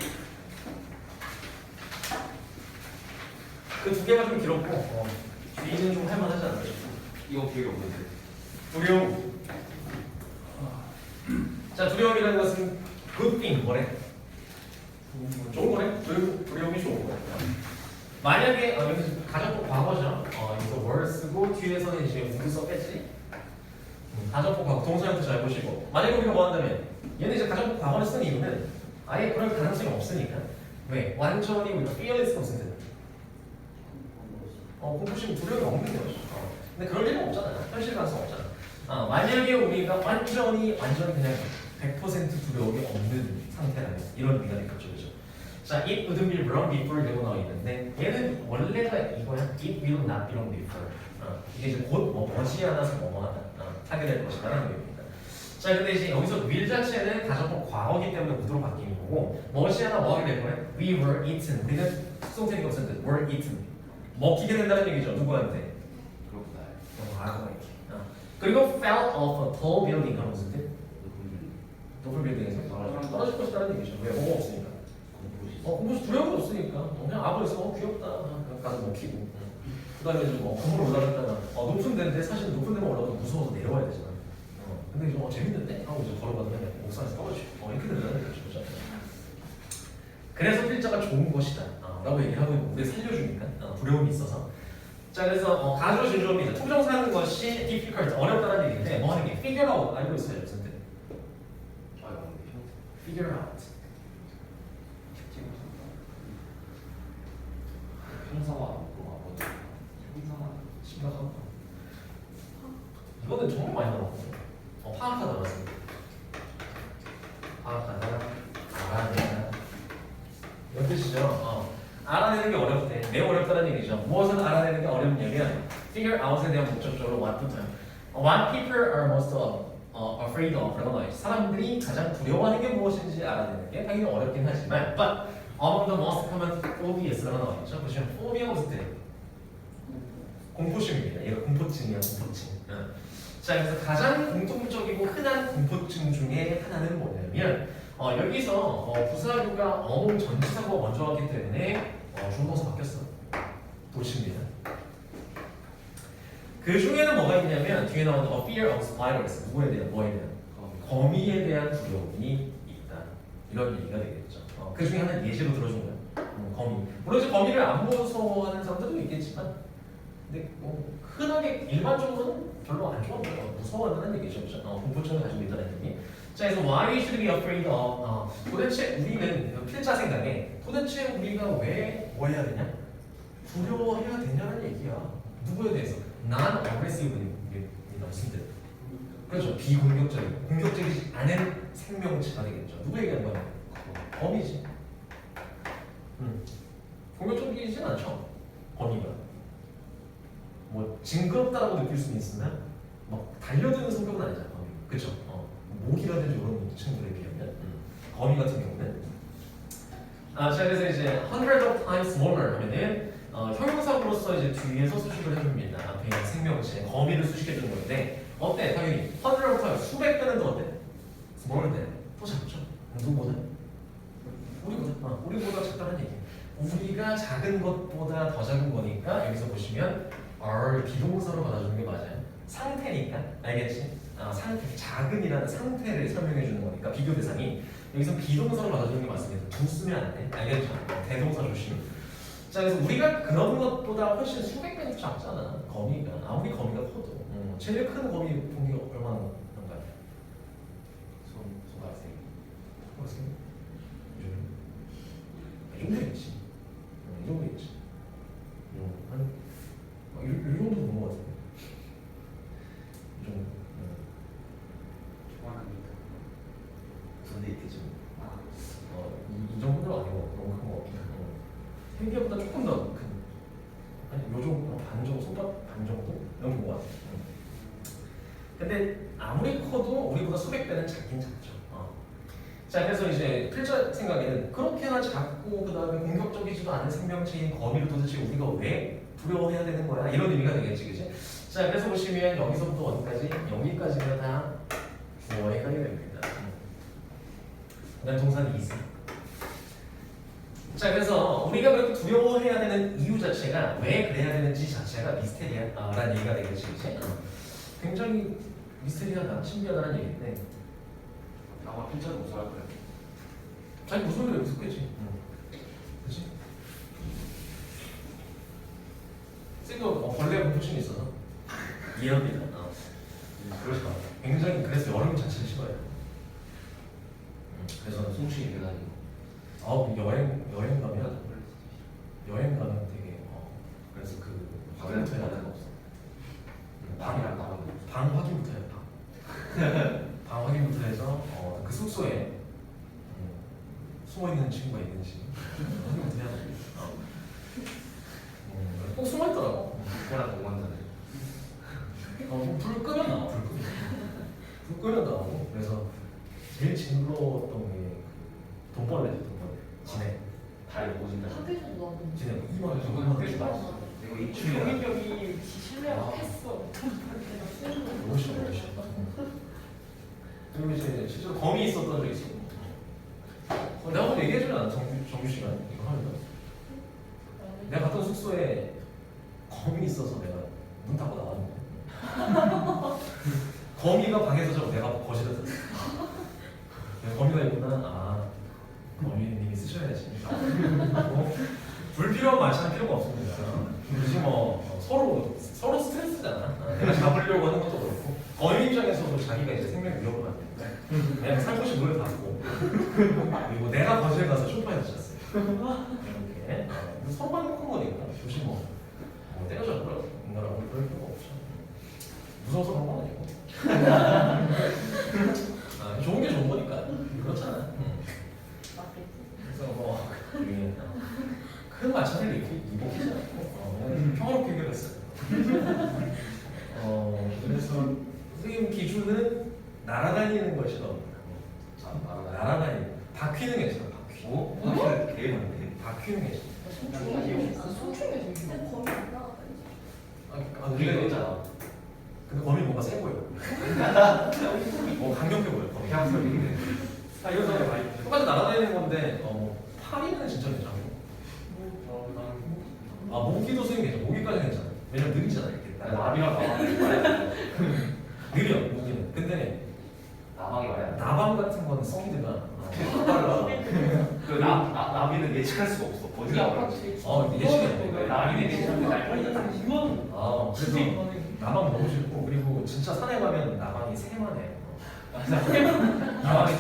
그 두 개가 좀 길었고 뒤는 좀 할만하지 않나요? 이거 기억이 없는데. 두려움. 자, 두려움이라는 것은 good thing 뭐래? 좋은 거래? 두려움이 좋은 거래. 만약에 여기서 가정법 과거죠. 여기서 were 쓰고 뒤에서는 이제 would 썼겠지. 가정법 과거 동사형도 잘 보시고 만약에 우리가 뭐 한다면 얘는 이제 가정법 과거를 쓴 이유는 아예 그럴 가능성이 없으니까 왜? 완전히 우리가 fearless consented. 공포심 두려움이 없는 거죠. 근데 그럴 일은 없잖아요. 현실 가능성 없잖아. 만약에 우리가 완전히 그냥 100% 두려움이 없는 상태라면 이런 의미가 되겠죠, 그죠? 자, it wouldn't be wrong before 이라고 나와 있는데 얘는 원래가 이거야. It will not be wrong before. 이게 이제 곧 머지않아서 뭐뭐하다 하게 될 것이다라는 의미입니다. 자, 근데 이제 여기서 will 자체는 가정법 과거기 때문에 우드로 바뀌는 거고 머지않아 뭐 하게 될 거야? We were eaten. 우리는 수동태니까 없었는데 were eaten. 먹히게 된다는 얘기죠. 누구한테? 그렇구나. 과거에. 그리고 fell off a tall building 하면 무슨 뜻? 높은 빌딩에서 떨어질 것이라는 얘기죠. 왜? 뭐가 없으니까. 공포심 두려움이 없으니까. 그냥 아버지서 귀엽다. 가서 먹히고. 그 다음에 이제 건물 올라갔다가 높은 데인데 사실 높은 데만 올라가도 무서워서 내려와야 되잖아. 근데 이제 재밌는데? 하고 이제 걸어가면 옥상에서 떨어지고. 이렇게 된다는 얘기죠. 그죠? 그래서 필자가 좋은 것이다. 라고 얘기를 하고 있는데 우리 살려주니까. 두려움이 있어서. 자, 그래서 가주어 진주어입니다. 투부정사 하는 것이 difficult, 어렵다는 얘기인데 뭐 하는 게 figure out 알고 있어요, 무슨 뜻? figure out. 형사와 뭐가 형사와 심각하고. 이거는 정말 많이 나왔거든요. 파악하다 나왔습니다. 파악하다, 알아내다. 이런 뜻이죠. 알아내는 게 어렵대. 매우 어렵다는 얘기죠. 무엇을 알아내는 게 어렵냐면 figure out에 대한 목적적으로 what부터 what people are most afraid of 라고 나와있죠. 사람들이 가장 두려워하는 게 무엇인지 알아내는 게 당연히 어렵긴 하지만 but among the most common phobias라고 나와있죠. 보시면 phobia가 무슨 뜻이에요? 공포심입니다. 얘가 공포증이야, 공포증. 자, 그래서 가장 공통적이고 흔한 공포증 중에 하나는 뭐냐면 여기서 부사류가 어몽 전치사고가 먼저 왔기 때문에 중동사 바뀌었어. 도치입니다. 그 중에는 뭐가 있냐면 뒤에 나오는 fear of spiders. 누구에 대한? 뭐에 대한? 거미에 대한 두려움이 있다. 이런 얘기가 되겠죠. 그 중에 하나는 예시로 들어준 거야. 거미. 물론 이제 거미를 안 무서워하는 사람들도 있겠지만 근데 흔하게 일반적으로는 별로 안 좋아해요. 무서워한다는 얘기죠. 그렇죠? 공포증을 가지고 있다는 얘기. 자, 그래서 why should we be afraid of? 도대체 우리는 필자 생각에 도대체 우리가 왜 뭐 해야 되냐? 두려워해야 되냐는 얘기야. 누구에 대해서? non-aggressive입니다. 무슨 뜻? 그렇죠. 비공격적이고 공격적이지 않은 생명체가 되겠죠. 누구 얘기하는 거야? 거미지. 공격적이진 않죠. 거미가. 뭐 징그럽다라고 느낄 수는 있으나 막 달려드는 성격은 아니잖아. 거미. 그렇죠. 모기라든지 이런 친구들에 비하면 거미 같은 경우는 자, 그래서 이제 hundred of times smaller 하면은 형용사로서 이제 뒤에서 수식을 해줍니다. 앞에 있는 생명체 거미를 수식해주는 건데 어때? 당연히 hundred of times 수백 배는 더 어때? smaller than 더 작죠. 누구보다? 우리보다 작다는 얘기. 우리가 작은 것보다 더 작은 거니까 여기서 보시면 are 비동사로 받아주는 게 맞아요. 상태니까 알겠지? 상태, 작은이라는 상태를 설명해 주는 거니까 비교 대상이 여기서 비동사로 받아주는 게 맞습니다. 두 쓰면 안 돼. 알겠죠? 대동사 조심. 자, 그래서 우리가 그런 것보다 훨씬 수백 배는 작잖아. 거미가 아무리 거미가 커도 제일 큰 거미 본 게 얼마나 큰가요? 소갈색. 소갈색? 이 정도겠지. 이 정도겠지. 이 정도 본 것 같은데. 이 정도. 좋아합니다. 군대 있겠죠. 이 정도는 아니고 너무 큰 거 같긴 해. 생기보다 조금 더 큰. 아니 요 정도 반 정도 손바닥 반 정도 이런 거 같아. 근데 아무리 커도 우리보다 수백 배는 작긴 작죠. 자, 그래서 이제 필자 생각에는 그렇게나 작고 그 다음에 공격적이지도 않은 생명체인 거미를 도대체 우리가 왜 두려워해야 되는 거야? 이런 의미가 되겠지, 그지? 자, 그래서 보시면 여기서부터 어디까지? 여기까지가 다 주어에 해당이 됩니다. 그다음 동사는 is. 자, 그래서 우리가 그렇게 두려워해야 되는 이유 자체가 왜 그래야 되는지 자체가 미스테리아라는 얘기가 되겠지, 그지? 굉장히 미스테리하다, 신기하다는 얘기인데 아마 필자도 무서워할 거예요. 자기 무슨 소리가 있었겠지. 그치? 쌤도 벌레 공포증이 있어서 이해합니다. 그러지 마. 굉장히 그래서 여름 자체를 싫어해요. 그래서 숨쉬기 대단히. 여행 가면 되게 그래서 그 확인부터 해야 되는 거 없어. 방이랑 나가는 거. 방 확인부터 해요. 방 확인부터 해서 그 숙소에 숨어 있는 친구가 있는지 확인부터 해야 돼. 꼭 숨어 있더라고. 그거랑 동반자네. 불 끄면 나와. 불 끄면 나오고. 그래서 제일 징그러웠던 게 돈벌레죠. 진해. 다리 오진다. 학교에서도 나도 진해 2만 원 저건 정도 학교에서 나왔어. 이거 입춘이야. 경인력이 실내가 했어. 너무 싫어, 너무 싫어. 그리고 이제 실제로 검이 있었던 적이 있어. 내가 한번 얘기해주잖아, 정규 시간 이거 하면서. 내가 갔던 숙소에 거미 있어서 내가 문 닫고 나왔는데 거미가 방에서 자고 내가 거실에서 거미가 있구나. 아, 거미님이 쓰셔야지. 불필요한 말씀할 필요가 없습니다. 굳이 서로 스트레스잖아. 내가 잡으려고 하는 것도 그렇고 거미 입장에서도 자기가 이제 생명 위협을 받는데 내가 살포시 문을 닫고 그리고 내가 거실에 가서 소파에서 잤어요. 이렇게 서로만 놓고 거니까 굳이 때려줘 그런 거라고 그럴 필요가 없죠. 무서워서 그런 건 아니고 좋은 게 좋은 거니까 그렇잖아. 그래서 큰 마찰을 이복하지 않고 그냥 평화롭게 해결했어요. 그래서 선생님 기준은 날아다니는 것이다. 날아다니는 바퀴는 괜찮아. 바퀴. 바퀴는 되게 많네. 바퀴는 괜찮아. 송충이 되게 심해. 거기 안 나가다니지. 우리가 했잖아. 근데 거미 뭔가 세 보여. 강력해 보여. 거미. 그냥 소리네. 이거 많이 똑같이 날아다니는 건데 파리는 진짜 괜찮고. 모기도 선생님 괜찮아. 모기까지 괜찮아. 왜냐면 느리잖아 이렇게. 나비랑 나방이 말이야. 느려 모기는. 근데 나방이 말이야. 나방 같은 거는 스피드가 빨라. 그 나비는 예측할 수가 없어. 우리 어디가 아빠 올지. 되게 예측이 안 돼. 나비는 예측하는데 날 이건 그래서 나방 너무 싫고 그리고 진짜 산에 가면 나방이 새만해. 나방이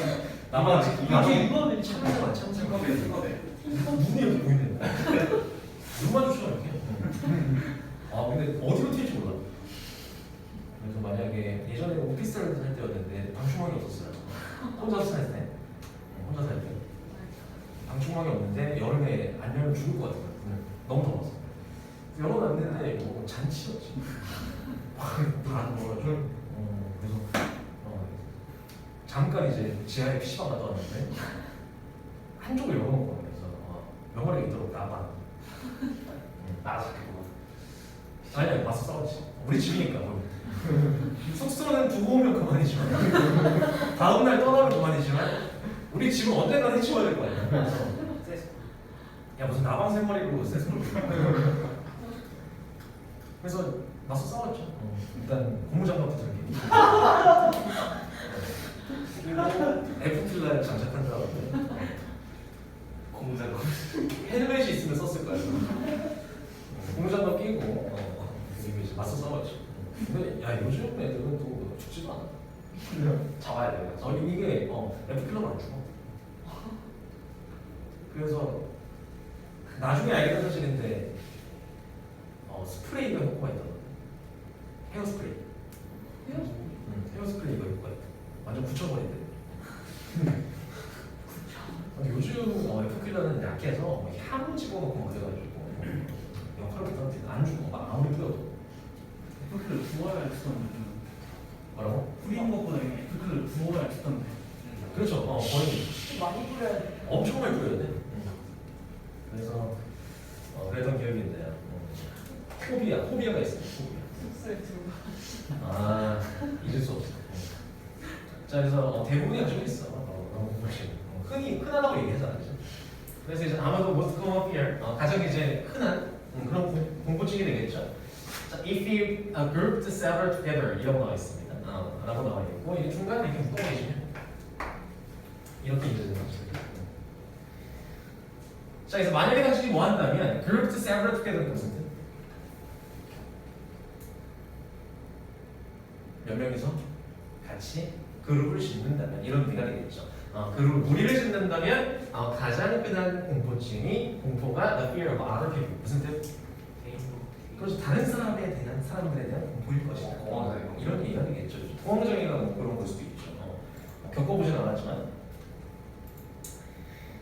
참새만 눈이 이렇게 보이네. 눈 마주쳐 이렇게. 근데 어디로 튈지 몰라. 그래서 만약에 예전에 오피스텔 살 때였는데 방충망이 없었어요. 혼자 살 때. 방충망이 없는데 여름에 안 열면 죽을 것 같은 거야. 너무 더워서. 열어놨는데 잔치였지. 다 넣어가지고. 그래서 잠깐 이제 지하에 PC방 갔다 왔는데 한쪽을 열어놓고 그래서 병아리가 있도록 나봐. 나삭했구만. 아니야, 맞서 싸웠지. 우리 집이니까. 숙소는 두고 오면 그만이지만 다음날 떠나면 그만이지만 우리 집은 언젠가 해치워야 될 거 아니야. 야 무슨 나방 생머리로 세수를 그래서 맞서 싸웠죠. 일단 고무장갑부터 이렇게 F필라를 장착한 다음에 고무장갑. 헬멧이 있으면 썼을 거야. 고무장갑 끼고 그리고 이제 맞서 싸웠죠. 근데 야 요즘 애들은 또 죽지도 않아. 잡아야 돼요. 이게 F필라가 안 죽어. 그래서 나중에 알게 된 사실인데 스프레이가 효과가 있더라고. 헤어스프레이. 헤어스프레이가 효과가 있다. 완전 붙여버린대. 요즘 F필라는 약해서 향을 집어넣고 막 그래가지고 역할을 못하는데 안 죽어. 막 아무리 뿌려도. 애플을 부어야 했었는데 뭐라고? 뿌린 것보다 애플을 부어야 했었는데 그렇죠. 거의 많이 뿌려야 돼. 엄청 많이 뿌려야 돼. 그래서 그랬던 기억이 있네요. 호비아가 있어요. 숙소에 들어가. 잊을 수 없어. 자, 그래서 대부분이 가지고 있어. 흔하다고 얘기하잖아, 그죠? 그래서 이제 아마도 most common fear, 가장 이제 흔한 그런 공포증이 되겠죠. 자, if you group the several together 이라고 나와 있습니다. 라고 나와 있고 이 중간에 이렇게 묶어 계시면 이렇게 이제 되는 거죠. 자, 그래서 만약에 당신이 뭐 한다면 group the several together는 무슨 뜻? 몇 명이서 같이 그룹을 짓는다면 이런 의미가 되겠죠. 그룹 무리를 짓는다면 가장 흔한 공포가 the fear of other people. 무슨 뜻? 그래서 다른 사람들에 대한 공포일 것이다. 이런 얘기가 되겠죠. 공황장애가 뭐 그런 걸 수도 있죠. 겪어보진 않았지만.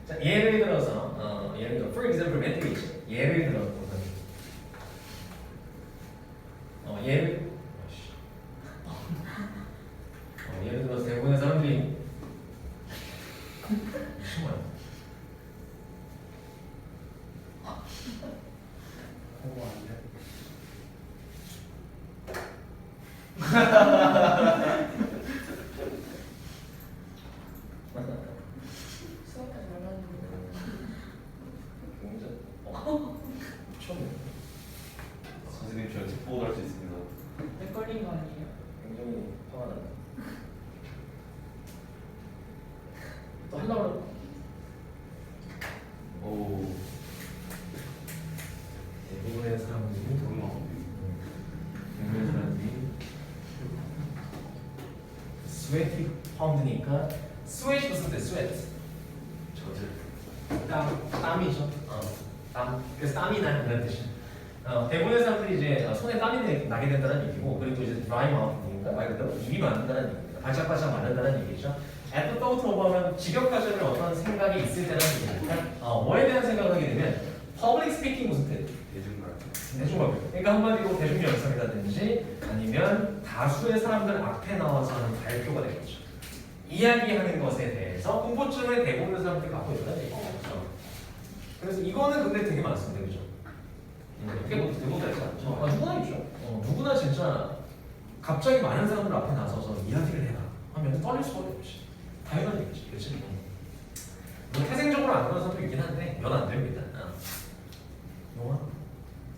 자, 예를 들어서 for example, meditation. 예를 들어서 예를 들어서 대부분의 사람들이 심어요. 그거 아니야? 수학까지 말하는데 굉장히 처음 선생님 저책 보고 갈 수 있습니다. 내 걸린 거 아니에요? 굉장히 화가 나요. 또 하려고 오. 대부분의 사람들이 대부분의 사람들이 스웨티 파운드니까 스웨트 무슨 뜻? 스웨트 저질. 땀이죠. 땀. 그래서 땀이 나는 그런 뜻이야. 대부분의 사람들이 이제 손에 땀이 나게 된다는 얘기고, 그리고 이제 dry mouth니까 말 그대로 입이 마른다는 얘기입니다. 바짝바짝 마른다는 얘기죠. at the thought of 하면 직역하자면 어떤 생각이 있을 때라는 얘기니까 뭐에 대한 생각을 하게 되면 public speaking 무슨 뜻? 대중말. 대중말. 그러니까 한마디로 대중연설이라든지 아니면 다수의 사람들 앞에 나와서 하는 발표가 되겠죠. 이야기하는 것에 대해서 공포증을 대부분의 사람들이 갖고 있다는 얘기죠. 그래서 이거는 근데 되게 많습니다, 그죠? 대부분 다 있지 않죠? 누구나 있죠. 누구나 진짜 갑자기 많은 사람들 앞에 나서서 이야기를 해라 하면 떨릴 수밖에 없지. 당연한 얘기지, 그렇지? 뭐 태생적으로 안 그런 사람도 있긴 한데 면 안 됩니다. 영화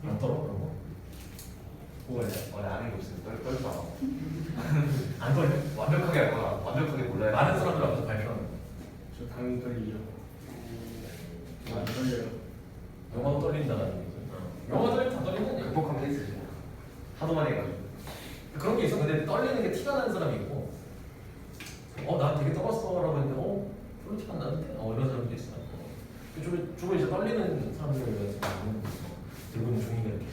안 떨어 그런 거? 원래 아는 게 없으면 떨지 마. 안 떨려? 완벽하게 알거나 완벽하게 몰라야 많은 사람들 앞에서 발표하는 거. 저 당연히 떨리죠. 안 떨려요. 영화도 떨린다는 얘기죠. 영화 떨리면 다 떨린다는 얘기. 극복하면 있으지. 하도 많이 해가지고. 그런 게 있어. 근데 떨리는 게 티가 나는 사람이 있고, 나 되게 떨었어라고 했는데, 별로 티가 안 나는데, 이런 사람도 있어. 주로 이제 떨리는 사람들 같은 들고 있는 종이가 이렇게.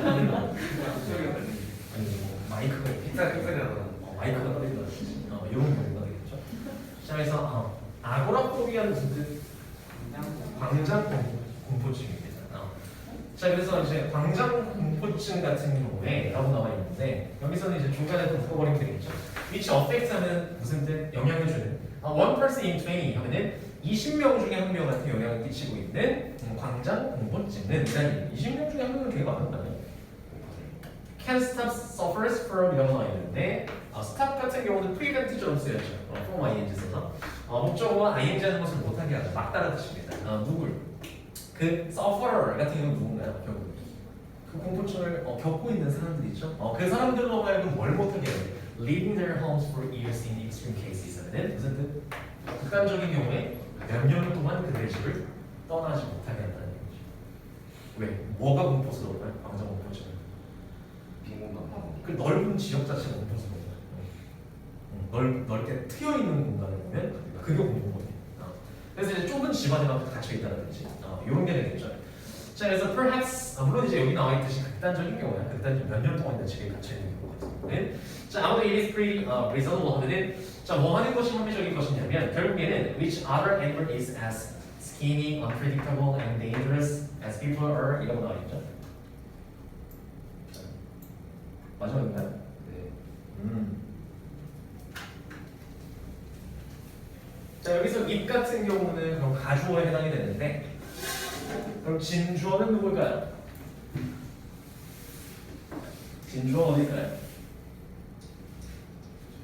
아니 뭐 마이크가 이렇게. 마이크가 떨린다. 이런 경우가 되겠죠. 자, 그래서 아고라포비아는 무슨 뜻? 광장 공포증입니다. 자, 그래서 이제 광장 공포증 같은 경우에 라고 나와 있는데 여기서는 이제 중간에 또 묶어버리면 되겠죠. which affects 하면 무슨 뜻? 영향을 주는. one person in 20 하면은 20명 중에 한 명한테 영향을 끼치고 있는 광장 공포증은 일단 20명 중에 한 명은 되게 많은 거 아니에요? can stop suffers from 이라고 나와 있는데 stop 같은 경우는 prevent처럼 쓰였죠. from ing 써서 목적어와 ing 하는 것을 못하게 하다. 막다른 뜻입니다. 누굴? 그 sufferer 같은 경우는 누군가요? 결국 그 공포증을 겪고 있는 사람들 있죠. 그 사람들로 하여금 뭘 못하게 해요? Leaving their homes for years in extreme cases 하는 무슨 뜻? 극단적인 경우에 몇 년을 동안 그들의 집을 떠나지 못하게 한다는 얘기죠. 왜? 뭐가 공포스러울까요? 광장 공포증은 빈 공간. 그 넓은 지역 자체가 공포스러워요. 넓게 트여 있는 공간을 보면 그게 공포거든요. 그래서 이제 좁은 집안에만 갇혀 있다든지 이런 게 되겠죠. 자, 그래서 perhaps 물론 이제 여기 나와 있듯이 극단적인 경우야. 극단적 몇년 동안 집에 갇혀 있는 경우 같은데. 자, 아무튼 it is pretty reasonable 하면은 뭐 하는 것이 합리적인 것이냐면 결국에는 which other animal is as scheming, unpredictable, and dangerous as people are 이라고 나와 있죠. 마지막인가요? 네. 자, 여기서 입 같은 경우는 그럼 가주어에 해당이 되는데 그럼 진주어는 누굴까요? 진주어 어디일까요?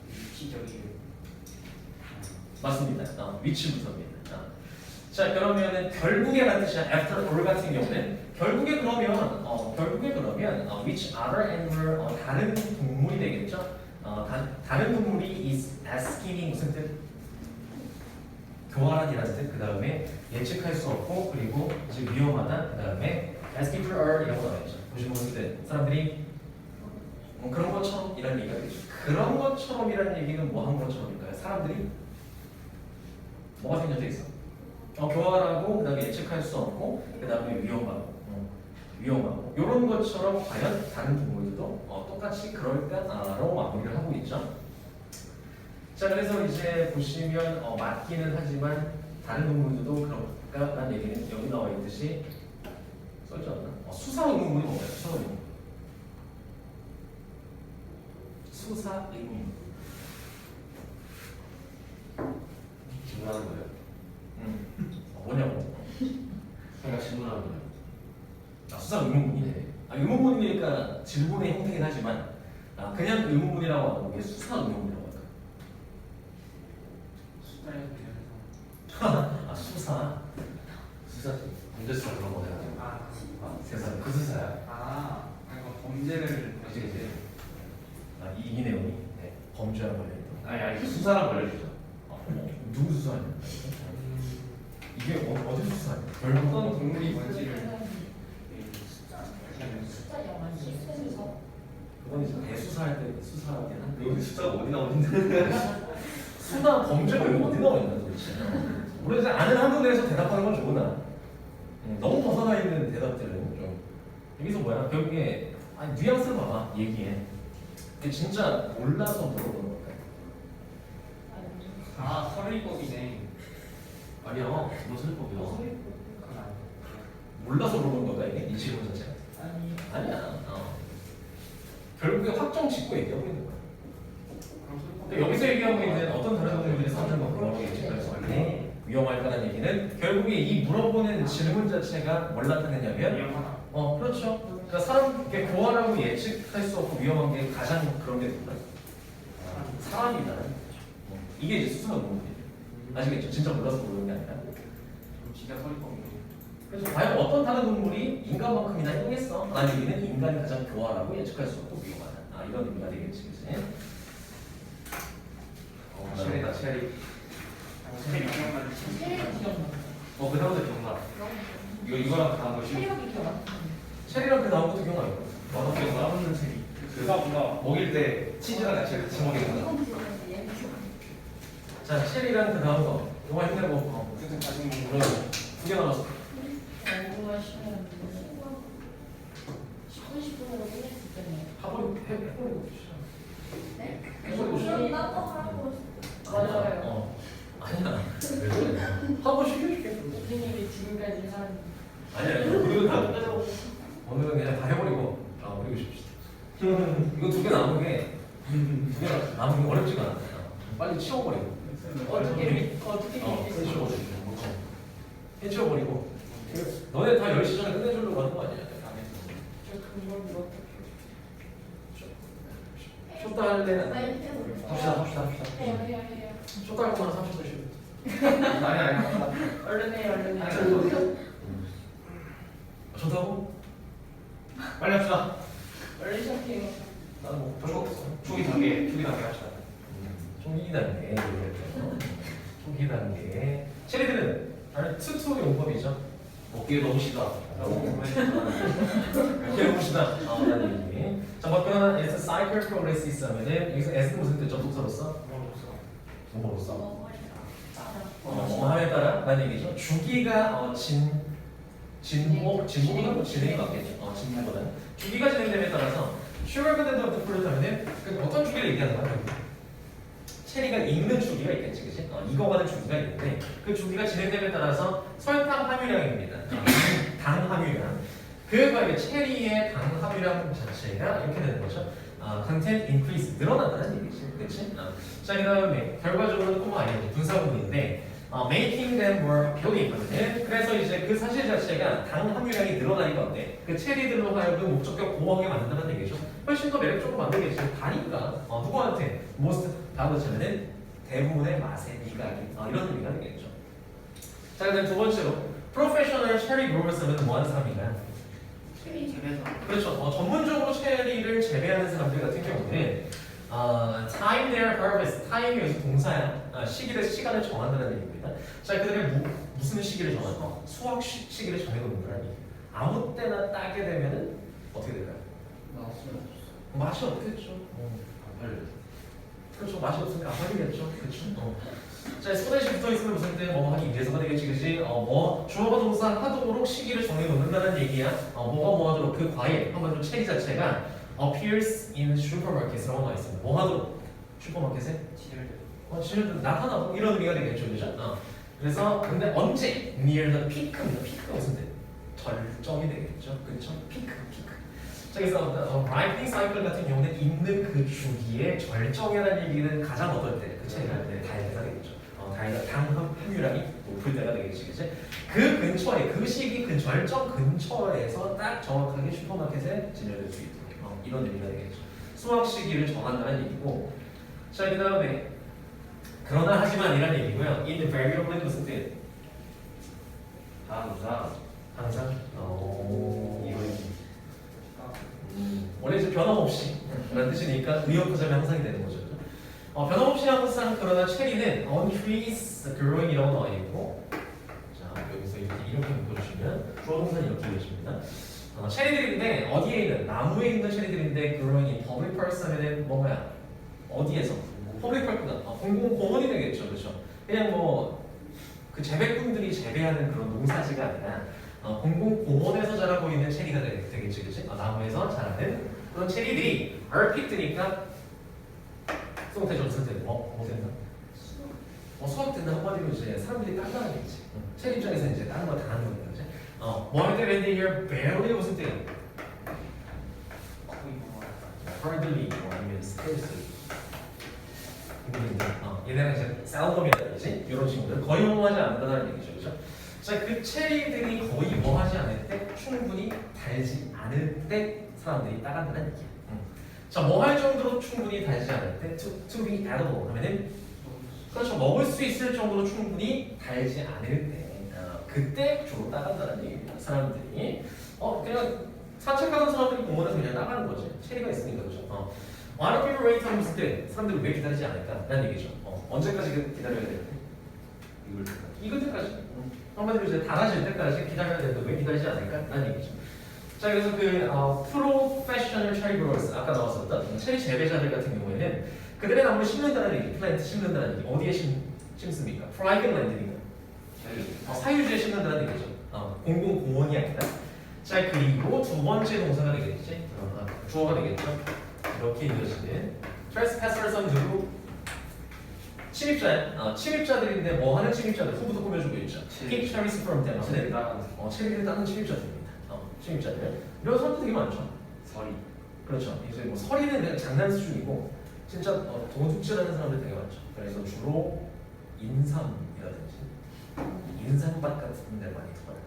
위치적이에요. 맞습니다. 위치부터입니다. 자, 그러면은 결국에라는 뜻이야. after all 같은 경우는 결국에 그러면 which other animal 다른 동물이 되겠죠. 다른 동물이 is as scheming 무슨 뜻? 교활한이라는 뜻. 그 다음에 예측할 수 없고 그리고 이제 위험하다. 그 다음에 as people are 이라고 나와있죠. 보시면 무슨 뜻? 사람들이 그런 것처럼 이란 얘기가 되죠. 그런 것처럼이라는 얘기는 뭐 한 것처럼일까요? 사람들이 뭐가 생겨져 있어? 교활하고 그다음에 예측할 수 없고 그다음에 위험하고 이런 것처럼 과연 다른 동물들도 똑같이 그럴까라고 마무리를 하고 있죠. 자 그래서 이제 보시면 맞기는 하지만 다른 동물들도 그럴까라는 얘기는 여기 나와 있듯이 써있지 않나? 수사 의문문이 뭔가요? 수사 의문문. 수사 의문문. 질문하는 거예요. 뭐냐고? 그러니까 질문하는 거예요. 수사 의문문이네. 의문문이니까 질문의 형태긴 하지만 그냥 의문문이라고 하고 이게 수사 의문문이라고 할까? 수다에 대해서. 수사. 수사 범죄수사 그런 거잖아요. 세상 그 수사야. 이거 범죄를 그치 그치. 이 내용이 범죄와 관련된. 아니 그 수사랑 걸려주죠. 누구 수사하냐? 이게 어디 수사하냐? 어떤 동물이 뭔지를 숫자 영화 실수해서 그건 이제 대수사할 때 수사하긴 한데 여기 숫자가 어디 나오는데? 수나 범죄가 여기 어디 나와 있나 도대체? 우리 이제 아는 한도 내에서 대답하는 건 좋으나 너무 벗어나 있는 대답들은 좀 여기서 뭐야? 결국에 뉘앙스를 봐봐 얘기해. 이게 진짜 몰라서 물어보는 걸까요? 서리법이네. 아니야. 너 설법이야. 그건 아니야. 몰라서 물어보는 걸까 이게? 이 질문 자체가? 아니 아니야. 결국에 확정 짓고 얘기하고 있는 거야. 근데 여기서 얘기하고 있는 어떤 다른 동물들이 사는 거 그런 게 예측할 수 있고 위험할까라는 얘기는 결국에 이 물어보는 질문 자체가 뭘 나타내냐면 위험하다. 그렇죠. 그러니까 사람 이렇게 고안하고 예측할 수 없고 위험한 게 가장 그런 게 누구야? 사람이다라는 거죠. 이게 이제 수사가 문제예요. 아시겠죠? 진짜 몰라서 모르는 게 아니라. 진짜 서리법이네. 그래서 과연 어떤 다른 동물이 인간만큼이나 행했어? 라는 얘기는 인간이 가장 교활하고 예측할 수 없고 위험하다. 이런 의미가 되겠지, 그치? 체리다 체리. 체리 기억나는 체력이 기억나. 그 다음부터 기억나. 이거랑 다음 거 체력이 기억나. 체리랑 그 다음 것도 기억나요? 나도 기억나. 없는 체리. 그가 뭔가 먹일 때 치즈랑 같이 먹이는 거. 자, 체리랑 그 다음 거. 이거 힘내고. 그때 가진 거. 그럼 두개 남았어. 공부가 시간 쉬고 싶은 거 끝냈을 때네. 해버리고 네? 해버리고 싶어. 맞아요. 아니야. 하고 싶게. 대표님이 지금까지 한 아니야. 우리도 다. 오늘은 그냥 다 해버리고. 버리고 싶시다. 이거 두 개 남은 게. 두 개 남은 게 어렵지가 않아. 빨리 치워버리고. 해치워버리고. 너네 다 10시 전에 끝내주려고 하는 거 아니야? 저 그걸 뭐 쇼다 할 때는 합시다. 해요. 쇼다 할 거면 30분 쉬고. 아니. 얼른 해요. 쇼다 하고? 빨리 합시다. 얼른 시작해요. 나는 뭐 별거 없어. 초기 단계 합시다. 초기 단계. 초기 단계. 체리들은 투투 용법이죠. 먹기에 너무 시다. 이렇게 해봅시다. 라는 얘기. 자, 뭐거나 as a cycle progresses 하면은 여기서 s는 무슨 뜻이죠? 동사로서? 뭐로써? 함에 따라 라는 얘기죠. 주기가 진복이 하고 진행이 맞겠죠. 진행보다는 주기가 진행됨에 따라서 sugar content of the fruit 하면은 어떤 주기를 얘기하는 거야? 체리가 익는 주기가 있겠지, 그치? 익어가는 주기가 있는데 그 주기가 진행됨에 따라서 설탕 함유량입니다. 당 함유량. 그거에 체리의 당 함유량 자체가 이렇게 되는 거죠. content increase 늘어난다는 얘기지, 그치? 자, 그 다음에 결과적으로는 꼬마 아니지 분사구문인데 making them more appealing 하거든. 그래서 이제 그 사실 자체가 당 함유량이 늘어나는 건데 그 체리들로 하여금 목적격 보호하게 만든다는 얘기죠. 훨씬 더 매력적으로 만들겠지. 다니까 누구한테 most 다음으로 치면은 대부분의 맛의 미각이 이런 의미가 되겠죠. 자, 그다음 두 번째로 프로페셔널 체리 그로버스는 뭐 하는 사람인가요? 그렇죠. 전문적으로 체리를 재배하는 사람들 같은 경우는 time their harvest, time이 여기서 동사야. 시간을 정한다는 얘기입니다. 자, 그들의 무슨 시기를 정할까? 수확 시기를 정해놓는 거라니. 아무 때나 따게 되면은 어떻게 될까요? 맛이 없겠죠. 안 팔려요. 그렇죠. 맛이 없으면 안 팔리겠죠. 그렇죠. 자, 소대시 붙어 있으면 무슨 뜻? 뭐 하기 위해서가 되겠지, 그지? 뭐 주어가 동사 하도록 시기를 정해 놓는다는 얘기야. 뭐가 뭐 하도록 그 과일 한번 좀 체리 자체가 appears in supermarket이라고 나와 있습니다. 뭐 하도록 슈퍼마켓에 진열돼 나타나고 이런 의미가 되겠죠, 그죠? 그래서 근데 언제 near the peak입니다. 피크가 무슨 뜻? 절정이 되겠죠, 그렇죠? 피크. 자, 그래서 ripening cycle 같은 경우는 있는 그 주기의 절정이라는 얘기는 가장 어떨 때? 그 차이가 달대가 되겠죠. 당 함유량이 높을 때가 되겠지, 그치? 그 근처에, 그 시기 절정 근처에서 딱 정확하게 슈퍼마켓에 진열될 수 있도록 이런 의미가 되겠죠. 수확 시기를 정한다는 얘기고, 자, 그 다음에 그러나 하지만이란 얘기고요. in the variable은 무슨 뜻? 항상 이거 원래 이제 변함없이 라는 뜻이니까 의역하자면 항상이 되는 거죠. 변함없이 항상 그러나 체리는 on trees growing이라고 나와 있고, 자 여기서 이렇게 묶어주시면 주어 동사는 이렇게 이어집니다. 체리들인데 어디에 있는 나무에 있는 체리들인데 growing in public parks 하면은 뭔가야? 어디에서? public park보다 공공공원이 되겠죠, 그렇죠? 그냥 뭐 그 재배꾼들이 재배하는 그런 농사지가 아니라 공공공원에서 자라고 있는 체리가 되겠지, 그치? 나무에서 자라는 그런 체리들이 are picked니까 수확 점수 때는 뭐 된다? 수확 때는 한마디로 이제 사람들이 딴다는 얘기지. 체리 입장에서 이제 다른 거 다 하는 거니까, 그치? 뭐 할 때 왠지 here barely 무슨 때야? hardly 아니면 scarcely. 얘네는 이제 셀덤이라든지 이런 친구들 거의 뭐하지 않는다는 얘기죠, 그렇죠? 자, 그 체리들이 거의 뭐하지 않을 때, 충분히 달지 않을 때 사람들이 따간다는 얘기야. 자, 뭐 할 정도로 충분히 달지 않을 때, to be edible 하면은 그렇죠, 먹을 수 있을 정도로 충분히 달지 않을 때, 그때 주로 따간다는 얘기입니다. 사람들이 그냥 산책하는 사람들이 공원에서 그냥 나가는 거지. 체리가 있으니까, 그렇죠? Why don't people wait 하면 때 사람들이 왜 기다리지 않을까라는 얘기죠. 언제까지 기다려야 돼요? 익을 때까지. 한마디로 이제 달아질 때까지 기다려야 되는데 왜 기다리지 않을까라는 얘기죠. 자, 그래서 그 프로페셔널 체리 그로어스 아까 나왔었던 체리 재배자들 같은 경우에는 그들의 나무를 심는다는 얘기, 플랜트 심는다는 얘기. 어디에 심습니까? 프라이빗 랜드니까. 사유지에 심는다는 얘기죠. 공공공원이 아니라. 자, 그리고 두 번째 동사가 되겠지. 주어가 되겠죠. 이렇게 이어지는 trespassers 누구? 침입자야. 침입자들인데 뭐 하는 침입자들? 후보도 꾸며주고 있죠. Pick cherries from them. 체리를 따는 침입자들입니다. 침입자들. 이런 사람들 되게 많죠. 서리. 그렇죠. 이제 뭐 서리는 그냥 장난 수준이고 진짜 도둑질하는 사람들 되게 많죠. 그래서 주로 인삼이라든지 인삼밭 같은 데 많이 들어요.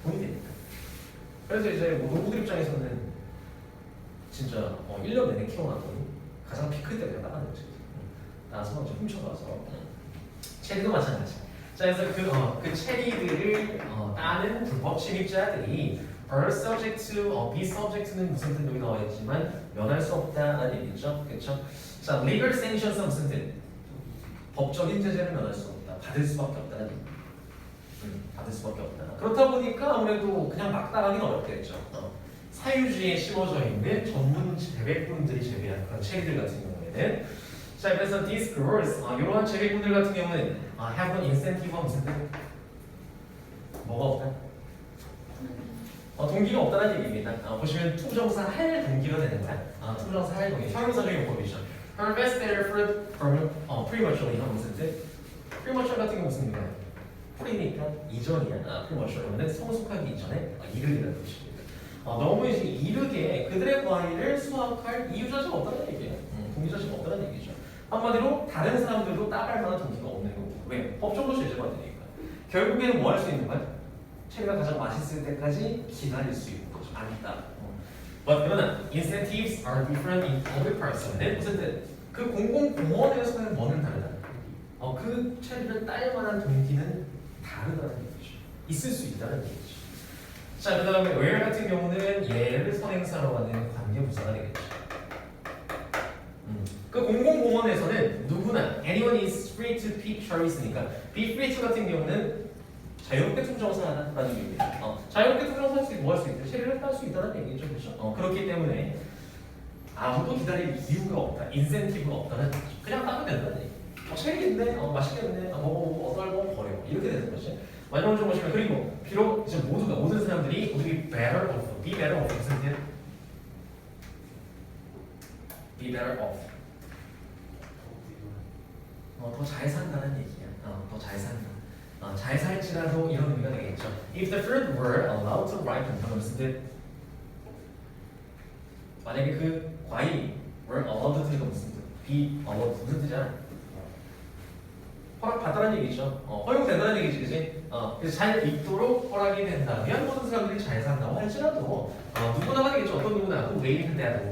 돈이 되니까. 그래서 이제 뭐 농부들 입장에서는 진짜 1년 내내 키워놨더니 가장 피크 때 그냥 나가는 거지. 나서 좀 훔쳐가서 체리도 마찬가지. 자, 그래서 그 체리들을 따는 불법 침입자들이 are subject to, be subject는 무슨 뜻 여기 나와 있지만 면할 수 없다는 얘기죠, 그렇죠? 자, legal sanctions은 무슨 뜻? 법적인 제재를 면할 수 없다, 받을 수밖에 없다는 얘기. 받을 수밖에 없다. 그렇다 보니까 아무래도 그냥 막 따가기는 어렵겠죠. 사유지에 심어져 있는 전문 재배꾼들이 재배한 그런 체리들 같은 경우에는, 자, 그래서 these growers, 이러한 재배꾼들 같은 경우는 have an incentive가 무슨 뜻? 뭐가 없다? 동기가 없다는 얘기입니다. 보시면 투부정사 할 동기가 되는 거야. 투부정사 할 동기, 형용사적인 용법이죠. harvest their fruit from prematurely 하면 무슨 뜻? premature 같은 경우 무슨 의미야? 뿌리니까 이전이야. premature는 성숙하기 이전에 이르기라는 뜻입니다. 너무 이제 이르게 그들의 과일을 수확할 이유 자체가 없다는 얘기예요. 동기 자체가 없다는 얘기죠. 한마디로 다른 사람들도 따갈 만한 동기가 없는 거고. 왜? 법적으로 제재받으니까. 결국에는 뭐 할 수 있는 거야? 체리가 가장 맛있을 때까지 기다릴 수 있는 거죠. 아니다. 그러나 incentives are different in public parks. 무슨 뜻? 그 공공공원에서는 뭐는 다르다. 그 체리를 딸 만한 동기는 다르다는 얘기죠. 있을 수 있다는 얘기죠. 자, 그 다음에 where 같은 경우는 얘를 선행사로 하는 관계부사가 되겠죠. 그 공공공원에서는 누구나 anyone is free to pick cherries니까 be free to 같은 경우는 자유롭게 투정사하다라는 얘기예요. 자유롭게 투정사할 수 있고 뭐 할 수 있다? 체리를 딸 수 있다는 얘기죠, 그렇죠? 그렇기 때문에 아무도 기다릴 이유가 없다, 인센티브가 없다는 얘기죠. 그냥 따면 된다는 얘기. 체리인데, 맛있겠네, 먹어보고 어떨고 버려 이렇게 되는 거지. 마지막으로 좀 보시면 그리고 비록 이제 모든 사람들이 우리 better off, be better off 무슨 뜻? be better off. 더 잘 산다는 얘기야. 더 잘 산다. 잘 살지라도 이런 의미가 되겠죠. If the fruit were allowed to ripen, 그러면 무슨 뜻? 만약에 그 과일이 were allowed to 이거 무슨 뜻? be allowed 무슨 뜻이야? 허락받다는 얘기죠. 허용된다는 얘기지, 그지? 그래서 잘 익도록 허락이 된다면 모든 사람들이 잘 산다고 할지라도 누구나 하겠죠. 어떤 누구나 또 waiting that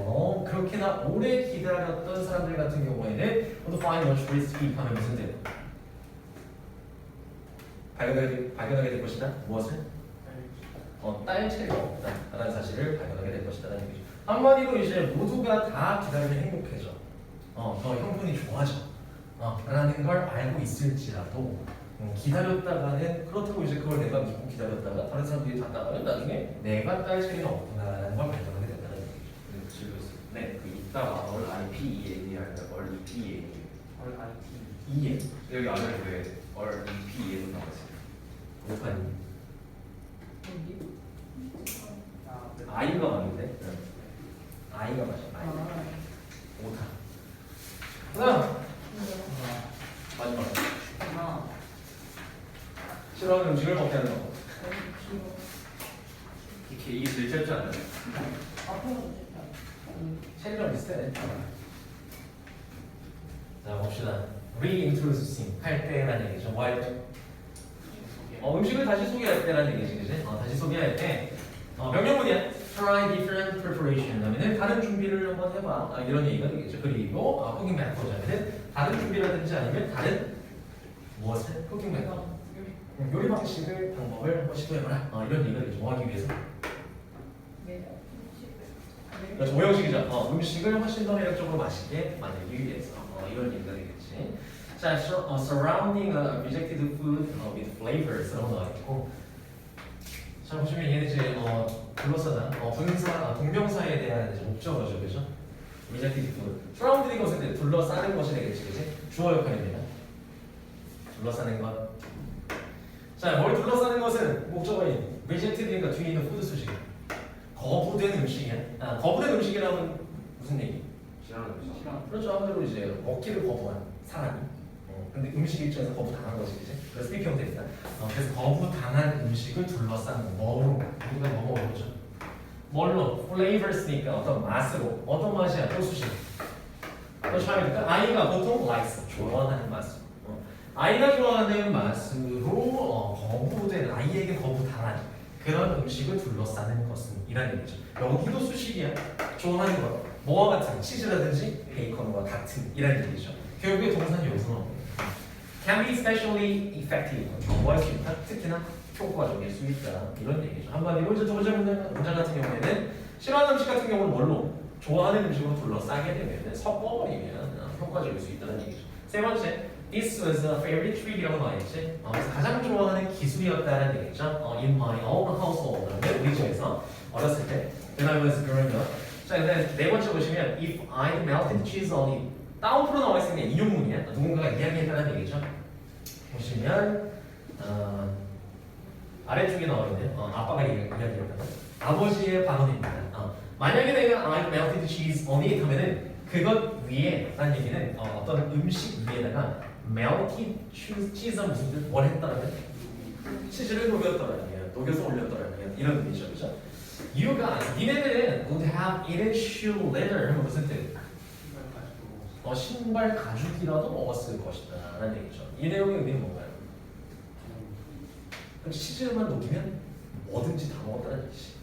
그렇게나 오래 기다렸던 사람들 같은 경우에는 to find what trees speak 하면 무슨 뜻? 발견하게 될 것이다. 무엇을? 딸체가 없다라는 사실을 발견하게 될 것이다라는 얘기죠. 한마디로 이제 모두가 다 기다리면 행복해져. 더 형편이 좋아져. 라는 걸 알고 있을지라도 기다렸다가는 그렇다고 이제 그걸 내가 믿고 기다렸다가 다른 사람들이 다 따가면 나중에 내가 딸 체리가 없구나라는 걸 발견하게 된다는 얘기죠. 지금 네, 그 이따가 얼 IPEA 할 때 얼 EPA 얼 IT. 이해? 여기 안에 왜 얼 EPA도 나왔어요. 못하니? 여기? 네. 아이가 맞는데? 아이가 맞아. 아이. 아, 오타. 그다음 진짜. 마지막. 하나. 싫어하는 음식을 먹게 하는 거. 이게 이게 제일 짧지 않나요? 앞으로 됐다. 체리랑 비슷해. 자 봅시다. reintroducing 할 때라는 얘기죠. 뭐 할 때? 음식을 다시 소개할 때라는 얘기지, 그지? 다시 소개할 때 명령문이야. Try different preparation 하면은 다른 준비를 한번 해봐. 이런 얘기가 되겠죠. 그리고 cooking method 하면은 다른 준비라든지 아니면 다른 무엇을? cooking method. 요리 방식을 방법을 한번 시도해봐라. 이런 얘기가 되죠. 뭐 하기 위해서? 그렇죠. 오형식이죠. 음식을 훨씬 더 매력적으로 맛있게 만들기 위해서 이런 얘기가 되겠지. 자, surrounding a rejected food with flavors.라고 나와 있고, 자 보시면 얘는 이제 둘러싸다, 분사, 동명사에 대한 이제 목적어죠, 그죠? rejected food. surrounding 것은 둘러싸는 것이 되겠지, 그지? 주어 역할입니다. 둘러싸는 것. 자, 뭘 둘러싸는 것은 목적어인 rejected니까 뒤에 있는 food 수식. 거부된 음식이야. 거부된 음식이라면 무슨 얘기? 싫어하는 음식. 싫어. 그렇죠. 한마디로 이제 먹기를 거부한 사람이. 근데 음식 입장에서 거부당한 거지, 그지? 그래서 B형 됩니다. 그래서 거부당한 음식을 둘러싼 뭐로? 우리가 뭐 먹어보죠? 뭘로? flavours니까 어떤 맛으로. 어떤 맛이야? 또 수식. 또 처음이니까 아이가 보통 likes, 좋아하는 맛으로. 아이가 좋아하는 맛으로 거부된, 아이에게 거부당한 그런 음식을 둘러싸는 것은 이라는 얘기죠. 여기도 수식이야. 좋아하는 것. 뭐와 같은? 치즈라든지 베이컨과 같은 이라는 얘기죠. 결국에 동사는 여기서 나옵니다. Can be especially effective. 정보할 수 있다. 특히나 효과적일 수 있다. 이런 얘기죠. 한마디로 이제 두 번째 문장 같은 경우에는 싫어하는 음식 같은 경우는 뭘로? 좋아하는 음식으로 둘러싸게 되면 섞어버리면 효과적일 수 있다는 얘기죠. 세 번째, This was a favorite trick이라고 나와있지. 그래서 가장 좋아하는 기술이었다는 얘기죠. In my own household. 우리 집에서 어렸을 때 When I was growing up. 자, 근데 네 번째 보시면 If I melted cheese on it. 다운표로 나와 있으면 인용문이야. 누군가가 이야기했다는 얘기죠. 보시면 아래쪽에 나와 있는 아빠가 이야기했다는 아버지의 발언입니다. 만약에 내가 I melted cheese on it 하면은 그것 위에 라는 얘기는 어떤 음식 위에다가 melted cheese는 무슨 뜻? 뭘 했다라면? 치즈를 녹였더라면, 녹여서 올렸더라면 이런 의미죠, 그죠? You guys, 니네들은 would have eaten shoe leather 하면 무슨 뜻? 신발 가죽이라도 먹었을 것이다 라는 얘기죠. 이 내용의 의미는 뭔가요? 치즈만 녹이면 뭐든지 다 먹었다는 얘기지.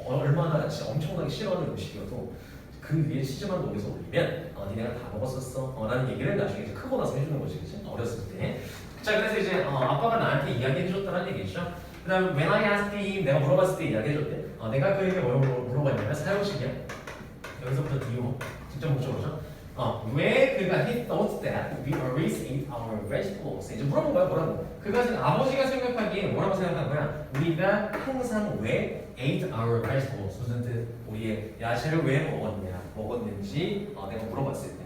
얼마나 진짜 엄청나게 싫어하는 음식이어도 그 위에 치즈만 녹여서 올리면 니네가 다 먹었었어 라는 얘기를 나중에 이제 크고 나서 해주는 거지, 그치? 어렸을 때. 자, 그래서 이제 아빠가 나한테 이야기해줬다는 얘기죠. 그 다음 when I asked him, 내가 물어봤을 때 이야기해줬대. 내가 그에게 뭘 물어봤냐면 사용식이야. 여기서부터 뒤로 직접 목적어죠. 왜 그가 he thought that we always ate our vegetables. 이제 물어본 거야, 뭐라고? 그가 지금 아버지가 생각하기에 뭐라고 생각한 거야? 우리가 항상 왜 ate our vegetables. 무슨 뜻? 우리의 야채를 왜 먹었는지 내가 물어봤을 때.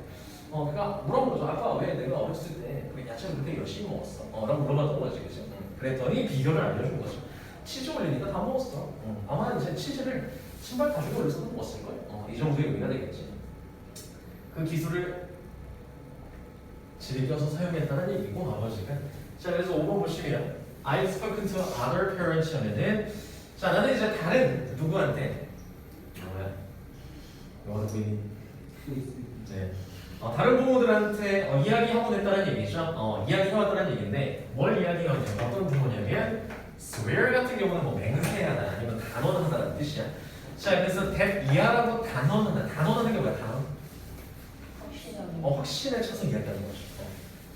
그가 물어본 거죠. 아빠 왜 내가 어렸을 때 그 야채를 그렇게 열심히 먹었어? 라고 물어봤던 거지, 그치? 그랬더니 비결을 알려준 거죠. 치즈 올리니까 다 먹었어. 아마 이제 치즈를 신발 가죽에 올려서도 먹었을 거예요. 이 정도의 의미가 되겠지. 그 기술을 즐겨서 사용했다는 얘기고 아버지가. 자, 그래서 5번 보시면 I've spoken to other parents 하면은 자, 나는 이제 다른 누구한테 뭐야? 영어로 보이니? 네. 다른 부모들한테 이야기하고 했다는 얘기죠. 이야기해왔다는 얘기인데 뭘 이야기하냐면 어떤 부모냐면 swear 같은 경우는 뭐 맹세하다 아니면 단언하다라는 뜻이야. 자, 그래서 that 이하라고 단언하는 게 뭐야? 단언? 확신을 쳐서 이야기하는 거죠.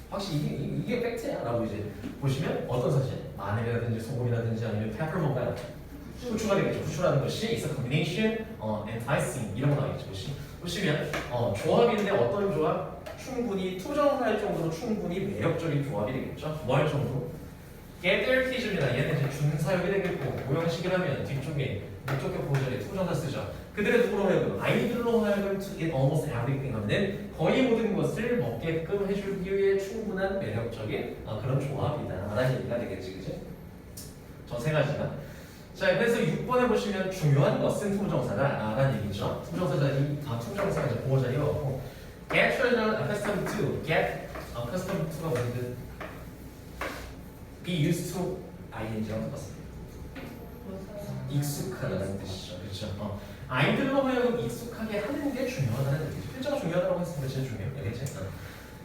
확실히 이게 팩트야 라고 이제 보시면 어떤 사실? 마늘이라든지 소금이라든지 아니면 페퍼 뭔가 후추가 되겠죠. 후추라는 것이 is a combination, enticing 이런 거 나오겠죠. 보시면 조합인데 어떤 조합? 충분히 투정할 정도로 충분히 매력적인 조합이 되겠죠. 뭐 할 정도로? get their kids입니다. 얘는 이제 준사역이 되겠고 모형식이라면 뒤쪽에 목적격 보호절에 투정사 쓰죠. 그들의 누구로 하여금 아이들로 하여금 to eat almost everything 하면은 거의 모든 것을 먹게끔 해주기 위해 충분한 매력적인 그런 조합이다 라는 얘기가 되겠지, 그치? 저 세 가지가. 자, 그래서 6번에 보시면 중요한 것은 투정사다 라는 얘기죠. 투정사가 이제 보호자리고 get children accustomed to, get accustomed to가 뭔데? be used to ing랑 똑같습니다. 익숙하다는 뜻이죠. 그렇죠? 아이들로 하여금 익숙하게 하는 게 중요하다는 뜻이죠. 필자가 중요하다고 했으면 진짜 중요해요. 그렇지?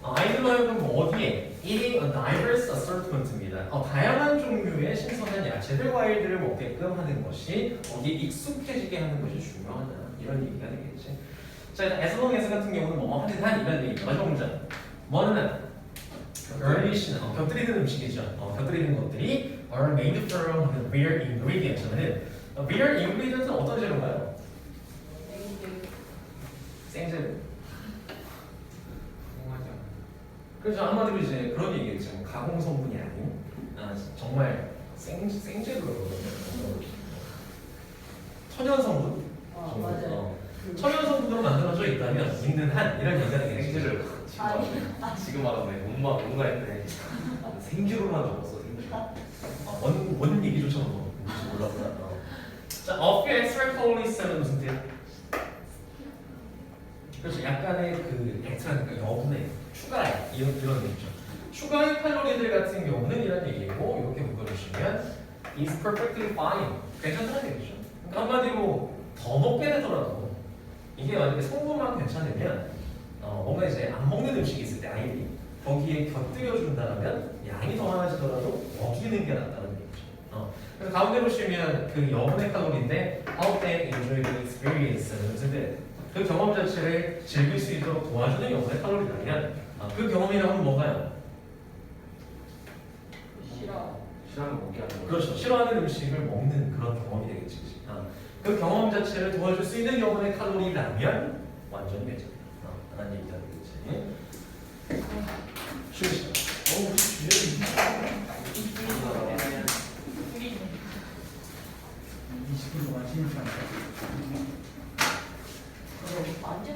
아이들로 하여금 어디에 eating a diverse assortment입니다. 다양한 종류의 신선한 야채들, 과일들을 먹게끔 하는 것이 거기에 익숙해지게 하는 것이 중요하다. 이런 얘기가 되겠지. 자, as long as 같은 경우는 뭐뭐 하는 한 이런 얘기죠. 마지막 문장. 뭐는 한 garnish는 곁들이는 음식이죠. 곁들이는 것들이 are made from real ingredients. real ingredients는 어떤 재료인가요? 생재료. 그래서 한마디로 이제 그런 얘기겠죠. 가공 성분이 아닌 정말 생재료거든요. 천연 성분. 맞아요. 천연 성분으로 만들어져 있다면 있는 한 이런 얘기가 되겠죠. 생쥐를 지금 말하네. 뭔가 했네. 생쥐로만 적었어. 생쥐. 뭔 얘기조차 뭔지 몰랐구나. 자, a few extra calories 무슨 뜻? 그렇죠. 약간의 그 엑스트라니까 여분의 추가 이런 얘기죠. 추가의 칼로리들 같은 경우는 이런 얘기고 이렇게 묶어주시면 is perfectly fine. 괜찮다는 얘기죠. 그러니까 한마디로 더 먹게 되더라도 이게 만약에 성분만 괜찮으면 뭔가 이제 안 먹는 음식이 있을 때 아이들이 거기에 곁들여 준다면 양이 더 많아지더라도 먹이는 게 낫다는 얘기죠. 그래서 가운데 보시면 그 여분의 칼로리인데 how they enjoy the experience. 근데 그 경험 자체를 즐길 수 있도록 도와주는 여분의 칼로리라면 그 경험이라면 뭔가요? 싫어하는 거 먹게 하는 거. 그렇죠. 싫어하는 음식을 먹는 그런 경험이 되겠지. 그 경험 자체를 도와줄 수 있는 여분의 칼로리라면 완전히 괜찮다. 라는 얘기가 되겠지. 쉬고 싶다. 우리 20분 동안 신입 완전